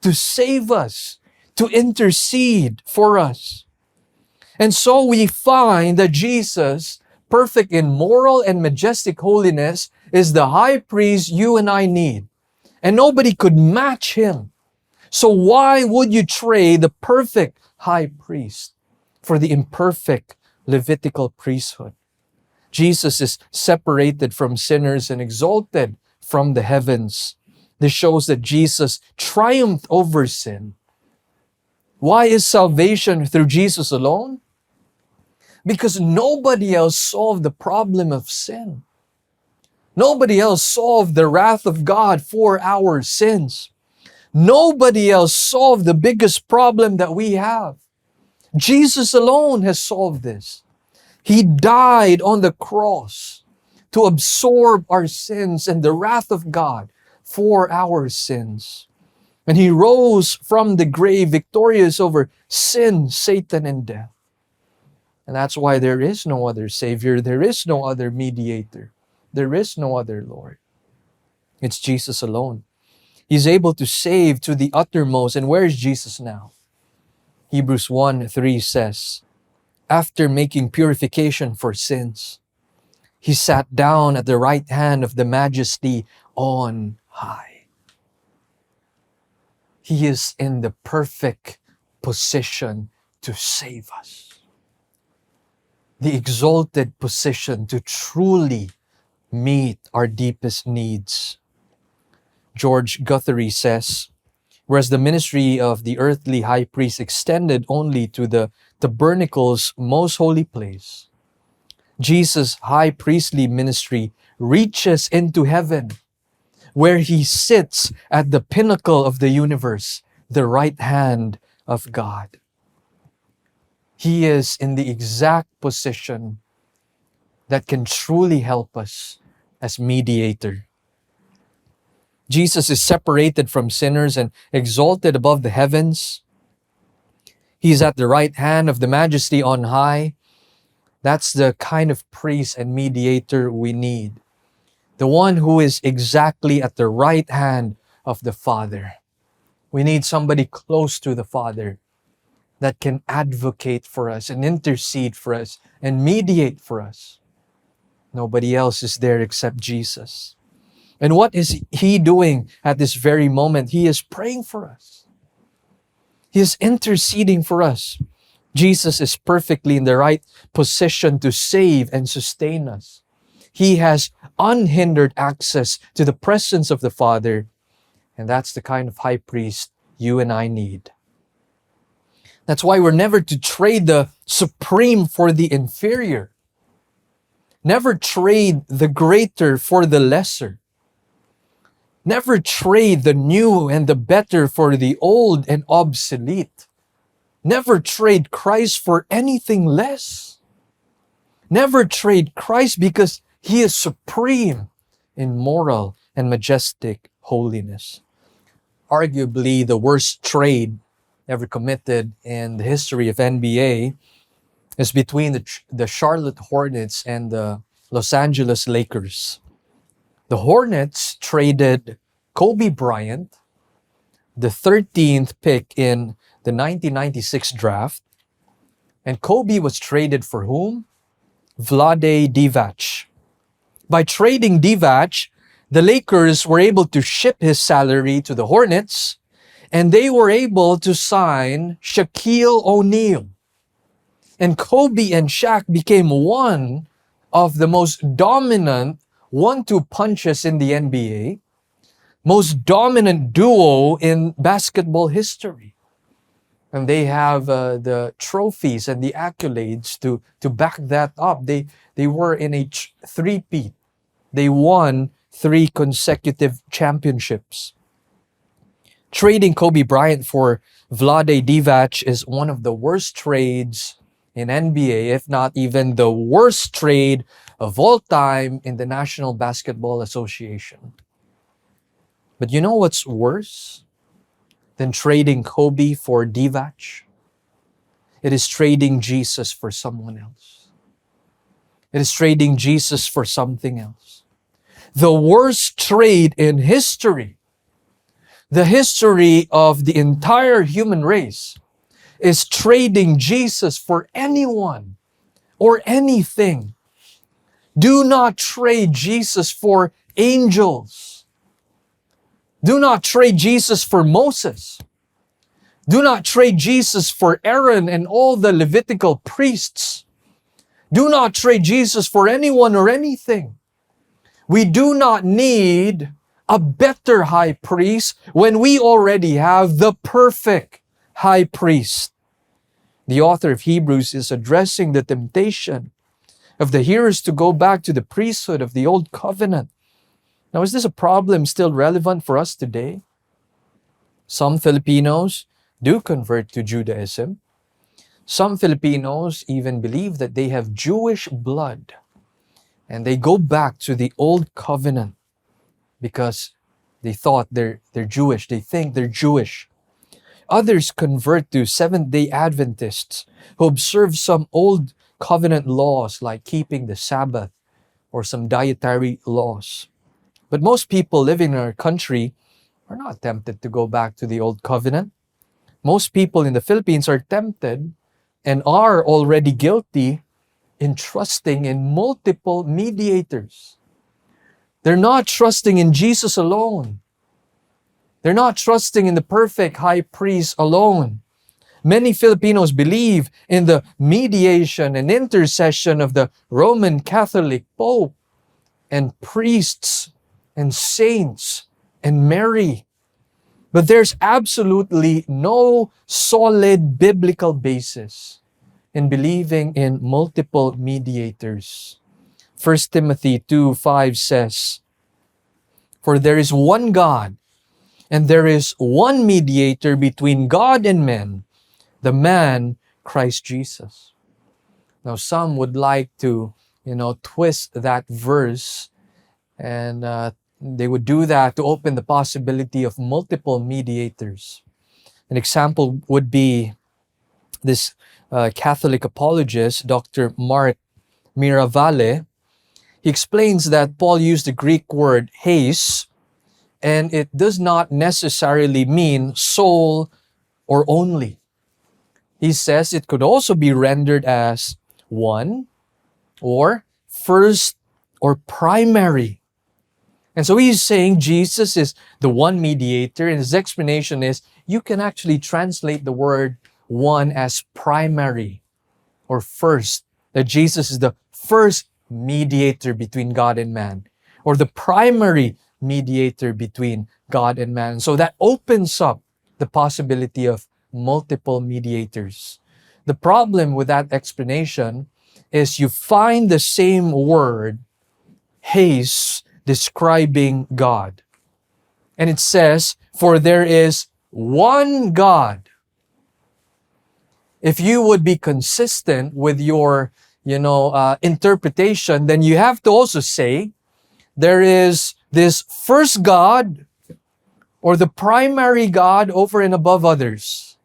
to save us, to intercede for us. And so we find that Jesus, perfect in moral and majestic holiness, is the high priest you and I need. And nobody could match him. So why would you trade the perfect high priest for the imperfect Levitical priesthood? Jesus is separated from sinners and exalted from the heavens. This shows that Jesus triumphed over sin. Why is salvation through Jesus alone? Because nobody else solved the problem of sin. Nobody else solved the wrath of God for our sins. Nobody else solved the biggest problem that we have. Jesus alone has solved this. He died on the cross to absorb our sins and the wrath of God for our sins. And he rose from the grave victorious over sin, Satan, and death. And that's why there is no other Savior. There is no other mediator. There is no other Lord. It's Jesus alone. He's able to save to the uttermost. And where is Jesus now? Hebrews 1:3 says, after making purification for sins, he sat down at the right hand of the majesty on high. He is in the perfect position to save us. The exalted position to truly meet our deepest needs. George Guthrie says, whereas the ministry of the earthly high priest extended only to the tabernacle's most holy place, Jesus' high priestly ministry reaches into heaven, where he sits at the pinnacle of the universe, the right hand of God. He is in the exact position that can truly help us as mediator. Jesus is separated from sinners and exalted above the heavens. He's at the right hand of the majesty on high. That's the kind of priest and mediator we need. The one who is exactly at the right hand of the Father. We need somebody close to the Father that can advocate for us and intercede for us and mediate for us. Nobody else is there except Jesus. And what is he doing at this very moment? He is praying for us. He is interceding for us. Jesus is perfectly in the right position to save and sustain us. He has unhindered access to the presence of the Father. And that's the kind of high priest you and I need. That's why we're never to trade the supreme for the inferior. Never trade the greater for the lesser. Never trade the new and the better for the old and obsolete. Never trade Christ for anything less. Never trade Christ because he is supreme in moral and majestic holiness. Arguably the worst trade ever committed in the history of NBA is between the Charlotte Hornets and the Los Angeles Lakers. The Hornets traded Kobe Bryant, the 13th pick in the 1996 draft, And Kobe was traded for whom? Vlade Divac. By trading Divac, the Lakers were able to ship his salary to the Hornets, and they were able to sign Shaquille O'Neal. And Kobe and Shaq became one of the most dominant 1-2 punches in the NBA, most dominant duo in basketball history. And they have the trophies and the accolades to back that up. They were in a three-peat. They won 3 consecutive championships. Trading Kobe Bryant for Vlade Divac is one of the worst trades in NBA, if not even the worst trade of all time in the National Basketball Association. But you know what's worse than trading Kobe for Divac? It is trading Jesus for someone else. It is trading Jesus for something else. The worst trade in history, the history of the entire human race, is trading Jesus for anyone or anything. Do not trade Jesus for angels. Do not trade Jesus for Moses. Do not trade Jesus for Aaron and all the Levitical priests. Do not trade Jesus for anyone or anything. We do not need a better high priest when we already have the perfect high priest. The author of Hebrews is addressing the temptation of the hearers to go back to the priesthood of the old covenant. Now, is this a problem still relevant for us today? Some Filipinos do convert to Judaism. Some Filipinos even believe that they have Jewish blood, and they go back to the old covenant because they thought they're Jewish. They think they're Jewish. Others convert to Seventh-day Adventists who observe some old covenant laws like keeping the Sabbath or some dietary laws. But most people living in our country are not tempted to go back to the old covenant. Most people in the Philippines are tempted and are already guilty in trusting in multiple mediators. They're not trusting in Jesus alone. They're not trusting in the perfect high priest alone. Many Filipinos believe in the mediation and intercession of the Roman Catholic Pope and priests and saints and Mary. But there's absolutely no solid biblical basis in believing in multiple mediators. 1 Timothy 2:5 says, "For there is one God, and there is one mediator between God and men, the man Christ Jesus." Now, some would like to, twist that verse, and they would do that to open the possibility of multiple mediators. An example would be this Catholic apologist, Dr. Mark Miravalle. He explains that Paul used the Greek word heis, and it does not necessarily mean sole or only. He says it could also be rendered as one or first or primary. And so he's saying Jesus is the one mediator, and his explanation is you can actually translate the word one as primary or first, that Jesus is the first mediator between God and man, or the primary mediator between God and man. So that opens up the possibility of multiple mediators. The problem with that explanation is you find the same word, heis, describing God. And it says, "For there is one God." If you would be consistent with your, interpretation, then you have to also say, there is this first God or the primary God over and above others.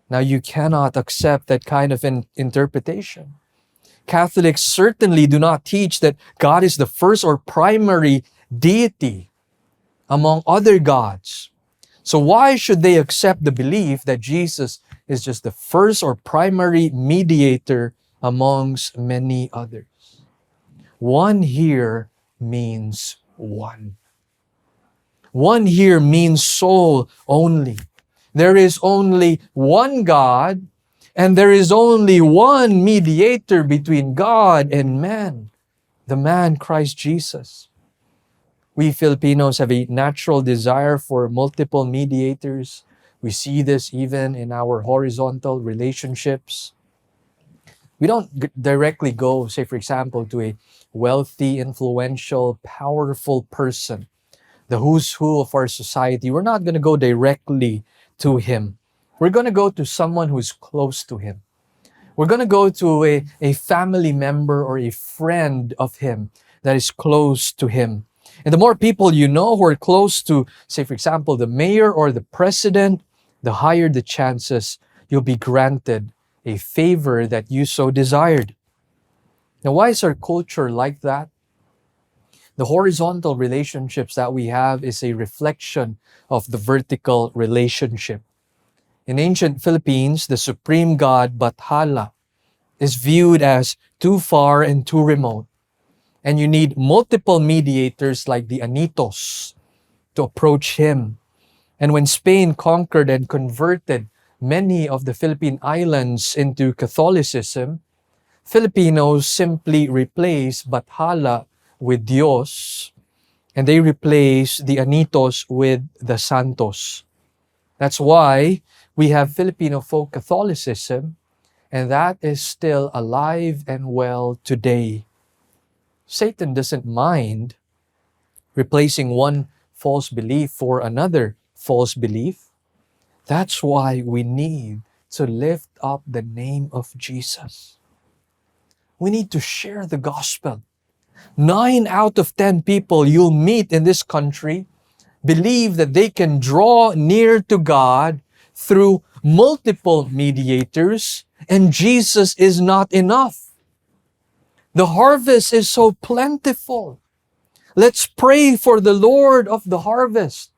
Now, you cannot accept that kind of an interpretation. Catholics certainly do not teach that God is the first or primary deity among other gods. So why should they accept the belief that Jesus is just the first or primary mediator amongst many others. One here means one. One here means soul only. There is only one God, and there is only one mediator between God and man, the man Christ Jesus. We Filipinos have a natural desire for multiple mediators. We see this even in our horizontal relationships. We don't directly go, say for example, to a wealthy, influential, powerful person, the who's who of our society. We're not going to go directly to him. We're going to go to someone who's close to him. We're going to go to a family member or a friend of him that is close to him. And the more people you know who are close to, say for example, the mayor or the president, the higher the chances you'll be granted a favor that you so desired. Now, why is our culture like that? The horizontal relationships that we have is a reflection of the vertical relationship. In ancient Philippines, the supreme god Bathala is viewed as too far and too remote. And you need multiple mediators like the Anitos to approach him. And when Spain conquered and converted many of the Philippine islands into Catholicism, Filipinos simply replaced Bathala with Dios, and they replace the Anitos with the Santos. That's why we have Filipino folk Catholicism, and that is still alive and well today. Satan doesn't mind replacing one false belief for another false belief. That's why we need to lift up the name of Jesus. We need to share the gospel. 9 out of 10 people you'll meet in this country believe that they can draw near to God through multiple mediators, and Jesus is not enough. The harvest is so plentiful. Let's pray for the Lord of the harvest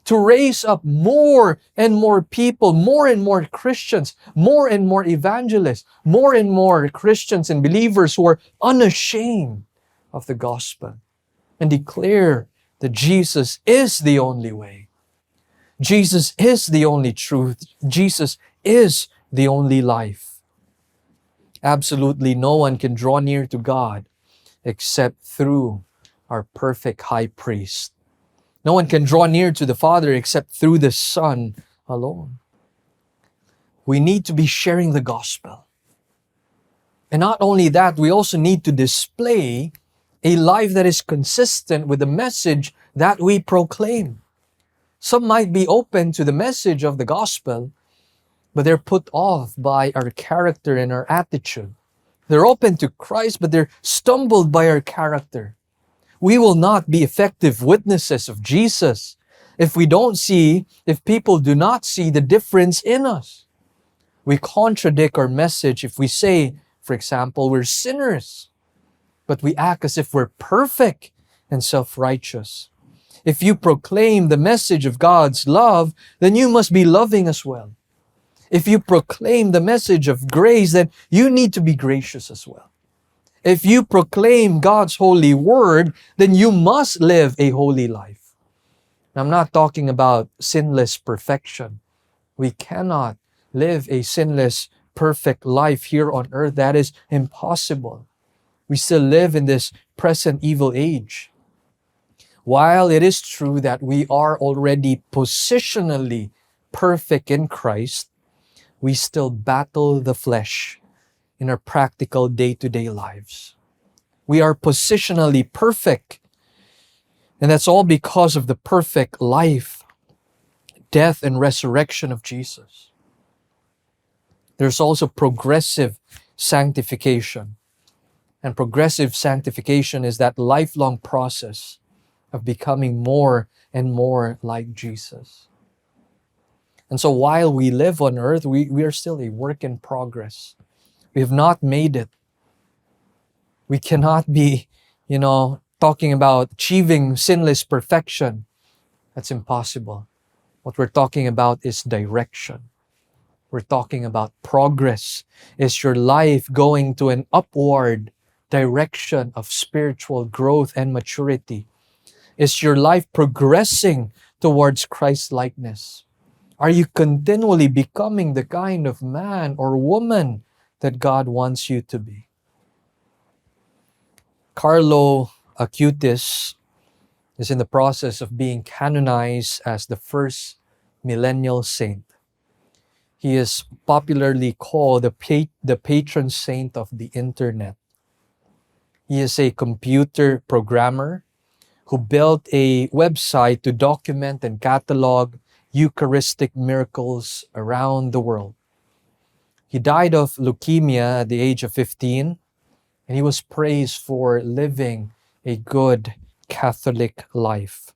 to raise up more and more people, more and more Christians, more and more evangelists, more and more Christians and believers who are unashamed of the gospel and declare that Jesus is the only way. Jesus is the only truth. Jesus is the only life. Absolutely no one can draw near to God except through our perfect high priest. No one can draw near to the Father except through the Son alone. We need to be sharing the gospel. And not only that, we also need to display a life that is consistent with the message that we proclaim. Some might be open to the message of the gospel, but they're put off by our character and our attitude. They're open to Christ, but they're stumbled by our character. We will not be effective witnesses of Jesus if people do not see the difference in us. We contradict our message if we say, for example, we're sinners, but we act as if we're perfect and self-righteous. If you proclaim the message of God's love, then you must be loving as well. If you proclaim the message of grace, then you need to be gracious as well. If you proclaim God's holy word, then you must live a holy life. I'm not talking about sinless perfection. We cannot live a sinless, perfect life here on earth. That is impossible. We still live in this present evil age. While it is true that we are already positionally perfect in Christ, we still battle the flesh in our practical day-to-day lives. We are positionally perfect, and that's all because of the perfect life, death, and resurrection of Jesus. There's also progressive sanctification. And progressive sanctification is that lifelong process of becoming more and more like Jesus. And so while we live on earth, we are still a work in progress. We have not made it. We cannot be, talking about achieving sinless perfection. That's impossible. What we're talking about is direction. We're talking about progress. Is your life going to an upward direction of spiritual growth and maturity? Is your life progressing towards Christ-likeness? Are you continually becoming the kind of man or woman that God wants you to be? Carlo Acutis is in the process of being canonized as the first millennial saint. He is popularly called the patron saint of the internet. He is a computer programmer who built a website to document and catalog Eucharistic miracles around the world. He died of leukemia at the age of 15, and he was praised for living a good Catholic life.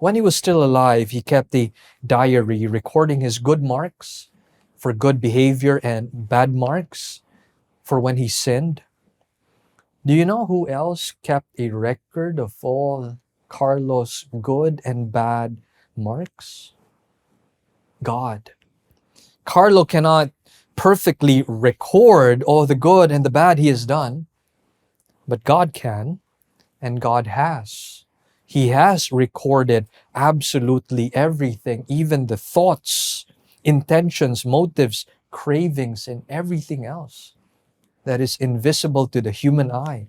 When he was still alive, he kept a diary recording his good marks for good behavior and bad marks for when he sinned. Do you know who else kept a record of all Carlos' good and bad marks? God. Carlo cannot perfectly record all the good and the bad he has done, but God can, and God has. He has recorded absolutely everything, even the thoughts, intentions, motives, cravings, and everything else that is invisible to the human eye.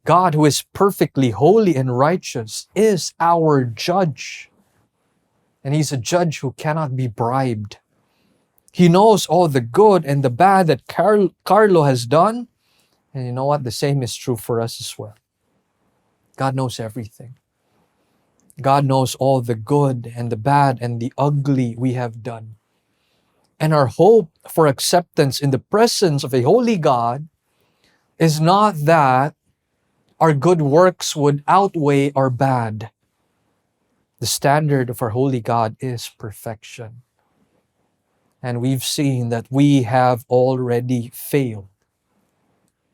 God, who is perfectly holy and righteous, is our judge. And He's a judge who cannot be bribed. He knows all the good and the bad that Carlo has done. And you know what? The same is true for us as well. God knows everything. God knows all the good and the bad and the ugly we have done. And our hope for acceptance in the presence of a holy God is not that our good works would outweigh our bad. The standard of our holy God is perfection. And we've seen that we have already failed.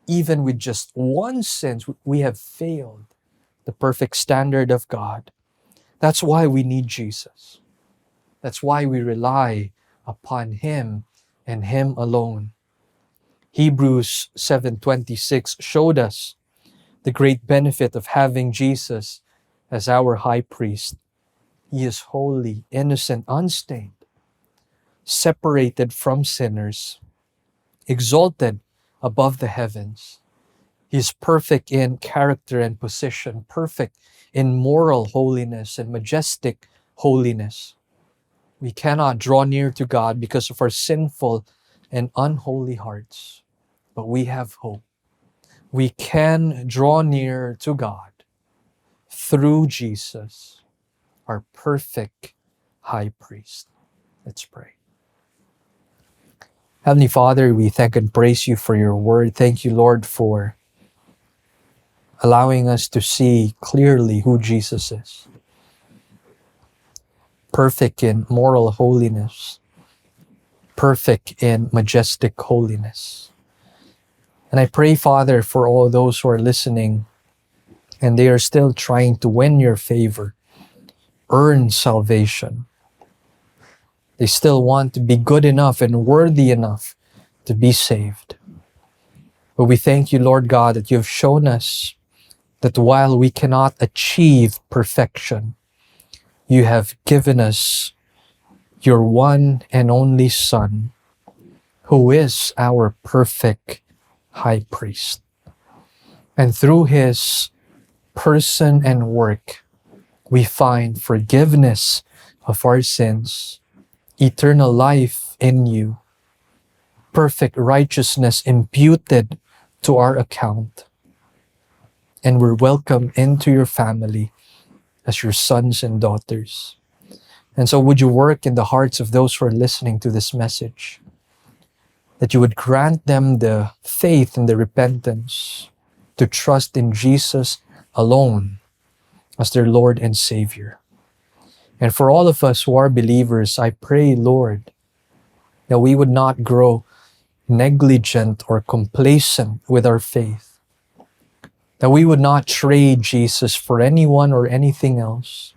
Even with just one sin, we have failed the perfect standard of God. That's why we need Jesus. That's why we rely upon Him and Him alone. Hebrews 7:26 showed us the great benefit of having Jesus as our high priest. He is holy, innocent, unstained, separated from sinners, exalted above the heavens. He is perfect in character and position, perfect in moral holiness and majestic holiness. We cannot draw near to God because of our sinful and unholy hearts, but we have hope. We can draw near to God through Jesus, our perfect high priest. Let's pray. Heavenly Father, we thank and praise You for Your word. Thank You, Lord, for allowing us to see clearly who Jesus is. Perfect in moral holiness, perfect in majestic holiness. And I pray, Father, for all those who are listening and they are still trying to win Your favor, earn salvation. They still want to be good enough and worthy enough to be saved. But we thank You, Lord God, that You have shown us that while we cannot achieve perfection, You have given us Your one and only Son, who is our perfect high priest. And through His person and work, we find forgiveness of our sins, eternal life in You, perfect righteousness imputed to our account, and we're welcomed into Your family as Your sons and daughters. And so would You work in the hearts of those who are listening to this message, that You would grant them the faith and the repentance to trust in Jesus alone as their Lord and Savior. And for all of us who are believers, I pray, Lord, that we would not grow negligent or complacent with our faith, that we would not trade Jesus for anyone or anything else,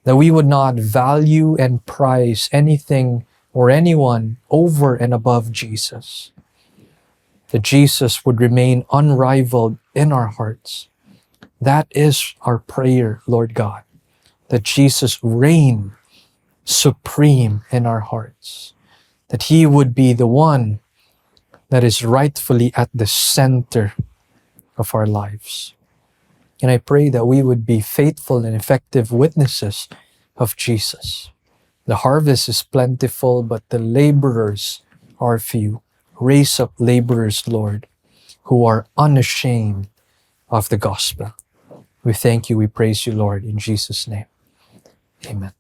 that we would not value and prize anything or anyone over and above Jesus. That Jesus would remain unrivaled in our hearts. That is our prayer, Lord God. That Jesus reign supreme in our hearts. That He would be the one that is rightfully at the center of our lives. And I pray that we would be faithful and effective witnesses of Jesus. The harvest is plentiful, but the laborers are few. Raise up laborers, Lord, who are unashamed of the gospel. We thank you, we praise you, Lord, in Jesus' name. Amen.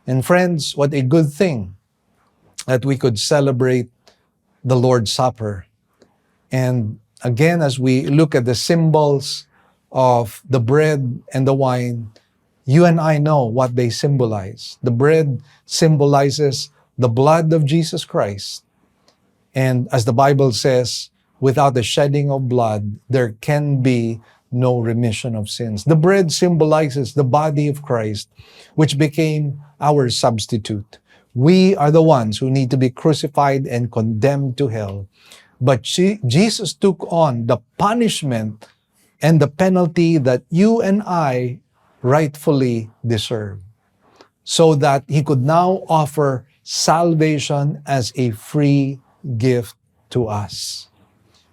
And friends, what a good thing that we could celebrate the Lord's Supper. And again, as we look at the symbols of the bread and the wine, you and I know what they symbolize. The bread symbolizes the blood of Jesus Christ. And as the Bible says, without the shedding of blood, there can be no remission of sins. The bread symbolizes the body of Christ, which became our substitute. We are the ones who need to be crucified and condemned to hell. But Jesus took on the punishment and the penalty that you and I rightfully deserve, so that He could now offer salvation as a free gift to us.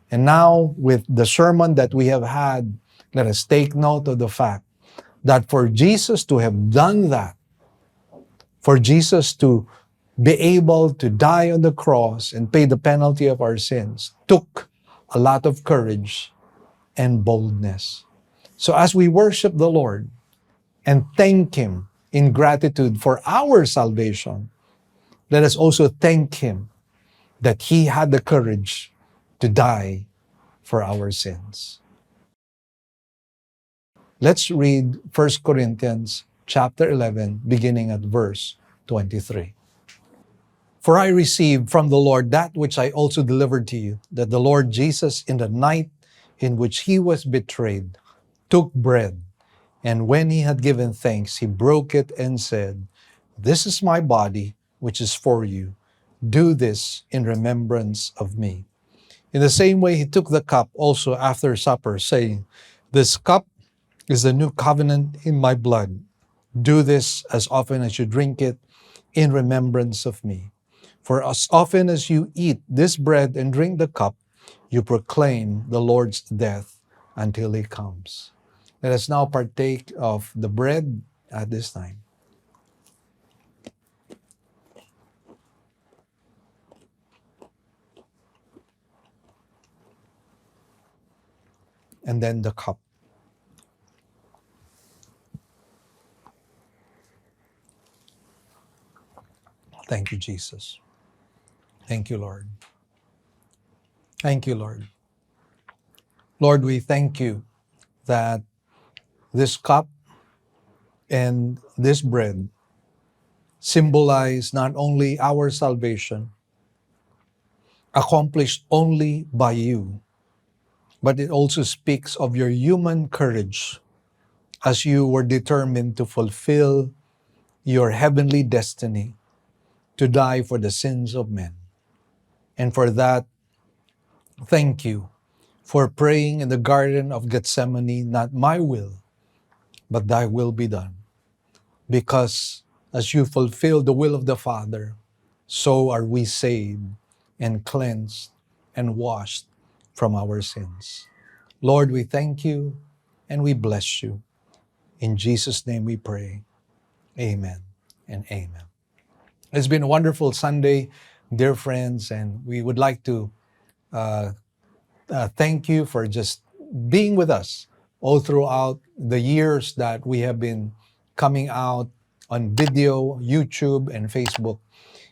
And now, with the sermon that we have had, let us take note of the fact that for Jesus to have done that, for Jesus to be able to die on the cross and pay the penalty of our sins, took a lot of courage and boldness. So as we worship the Lord and thank Him in gratitude for our salvation, let us also thank Him that He had the courage to die for our sins. Let's read 1 Corinthians chapter 11, beginning at verse 23. For I received from the Lord that which I also delivered to you, that the Lord Jesus, in the night in which He was betrayed, took bread, and when He had given thanks, He broke it and said, "This is my body, which is for you. Do this in remembrance of me." In the same way, He took the cup also after supper, saying, "This cup is the new covenant in my blood. Do this as often as you drink it in remembrance of me. For as often as you eat this bread and drink the cup, you proclaim the Lord's death until He comes." Let us now partake of the bread at this time. And then the cup. Thank you, Jesus. Thank you, Lord. Thank you, Lord. Lord, we thank you that this cup and this bread symbolize not only our salvation, accomplished only by you, but it also speaks of your human courage as you were determined to fulfill your heavenly destiny to die for the sins of men. And for that, thank you for praying in the Garden of Gethsemane, "Not my will, but thy will be done." Because as you fulfill the will of the Father, so are we saved and cleansed and washed from our sins. Lord, we thank you and we bless you. In Jesus' name we pray. Amen and amen. It's been a wonderful Sunday, dear friends, and we would like to thank you for just being with us all throughout the years that we have been coming out on video, YouTube, and Facebook.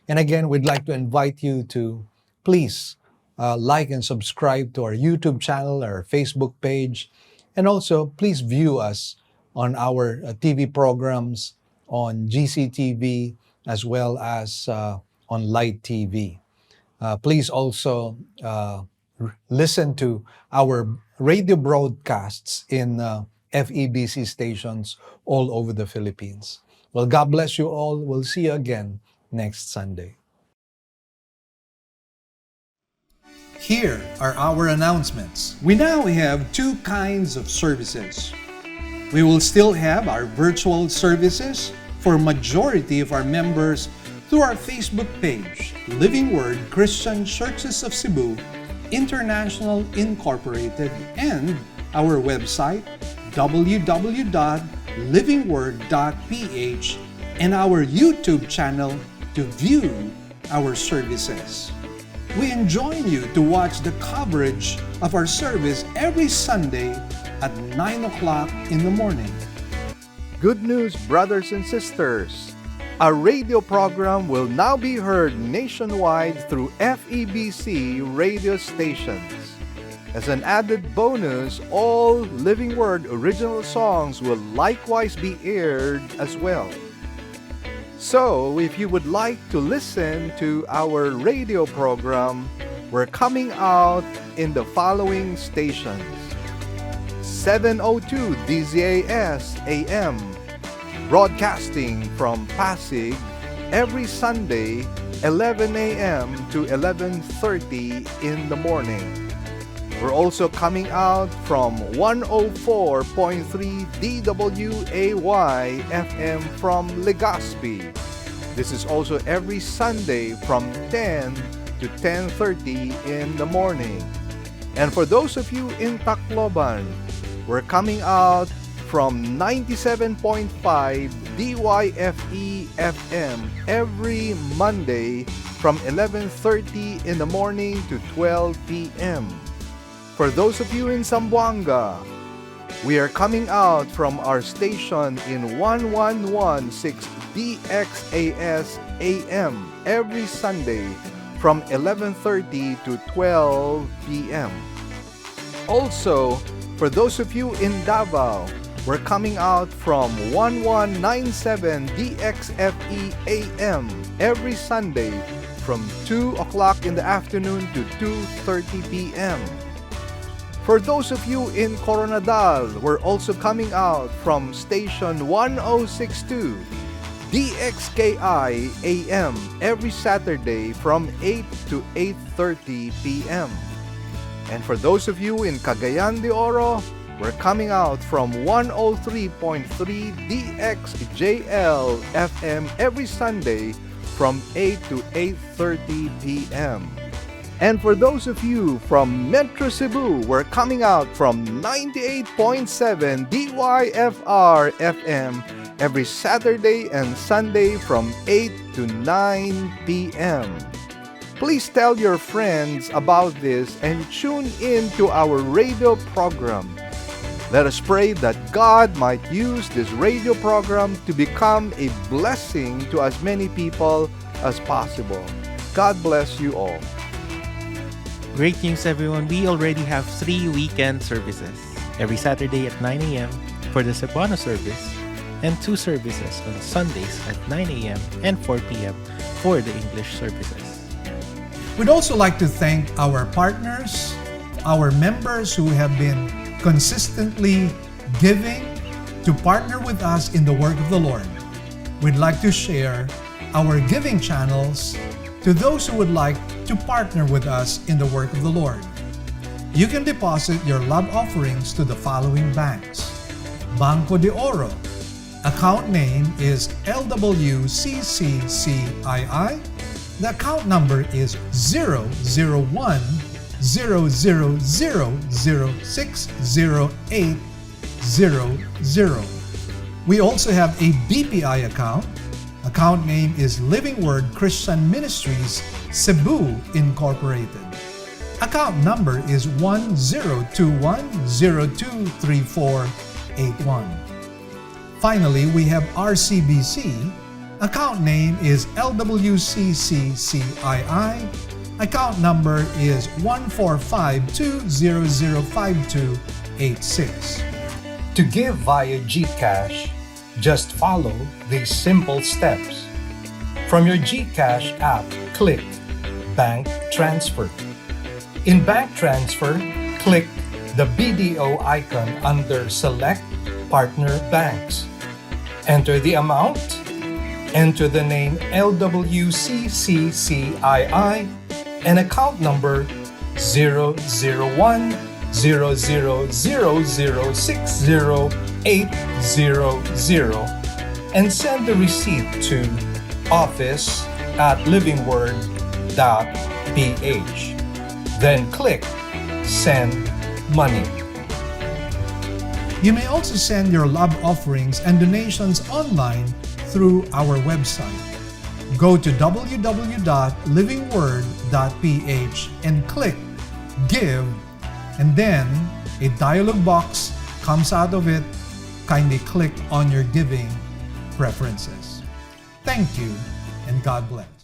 And again, we'd like to invite you to please like and subscribe to our YouTube channel, our Facebook page, and also please view us on our TV programs on GCTV as well as on Light TV. Please also listen to our radio broadcasts in FEBC stations all over the Philippines. Well, God bless you all. We'll see you again next Sunday. Here are our announcements. We now have two kinds of services. We will still have our virtual services for majority of our members through our Facebook page, Living Word Christian Churches of Cebu International Incorporated, and our website, www.livingword.ph, and our YouTube channel to view our services. We enjoin you to watch the coverage of our service every Sunday at 9 o'clock in the morning. Good news, brothers and sisters! Our radio program will now be heard nationwide through FEBC radio stations. As an added bonus, all Living Word original songs will likewise be aired as well. So, if you would like to listen to our radio program, we're coming out in the following stations: 702 DZAS AM, broadcasting from Pasig every Sunday, 11 a.m. to 11:30 in the morning. We're also coming out from 104.3 DWAY FM from Legazpi. This is also every Sunday from 10 to 10:30 in the morning. And for those of you in Tacloban, we're coming out from 97.5 DYFE FM every Monday from 11:30 in the morning to 12 p.m. For those of you in Zamboanga, we are coming out from our station in 1116 DXAS AM every Sunday from 11:30 to 12 p.m. Also, for those of you in Davao, we're coming out from 1197 DXFE AM every Sunday from 2 o'clock in the afternoon to 2:30 p.m. For those of you in Coronadal, we're also coming out from station 1062 DXKI AM every Saturday from 8 to 8:30 p.m. And for those of you in Cagayan de Oro, we're coming out from 103.3 DXJL FM every Sunday from 8 to 8:30 p.m. And for those of you from Metro Cebu, we're coming out from 98.7 DYFR FM every Saturday and Sunday from 8 to 9 p.m. Please tell your friends about this and tune in to our radio program. Let us pray that God might use this radio program to become a blessing to as many people as possible. God bless you all. Great news, everyone. We already have 3 weekend services every Saturday at 9 a.m. for the Cebuano service and 2 services on Sundays at 9 a.m. and 4 p.m. for the English services. We'd also like to thank our partners, our members who have been consistently giving to partner with us in the work of the Lord. We'd like to share our giving channels to those who would like to partner with us in the work of the Lord. You can deposit your love offerings to the following banks: Banco de Oro. Account name is LWCCCII. The account number is 00100060800. We also have a BPI account. Account name is Living Word Christian Ministries, Cebu Incorporated. Account number is 1021023481. Finally, we have RCBC. Account name is LWCCCII. Account number is 14520052886. To give via GCash, just follow these simple steps. From your GCash app, click Bank Transfer. In Bank Transfer, click the BDO icon under Select Partner Banks. Enter the amount Enter the name LWCCCII and account number 001000060,800 and send the receipt to office@livingword.ph. Then click Send Money. You may also send your love offerings and donations online through our website. Go to www.livingword.ph and click Give, and then a dialog box comes out of it. Kindly click on your giving preferences. Thank you, and God bless.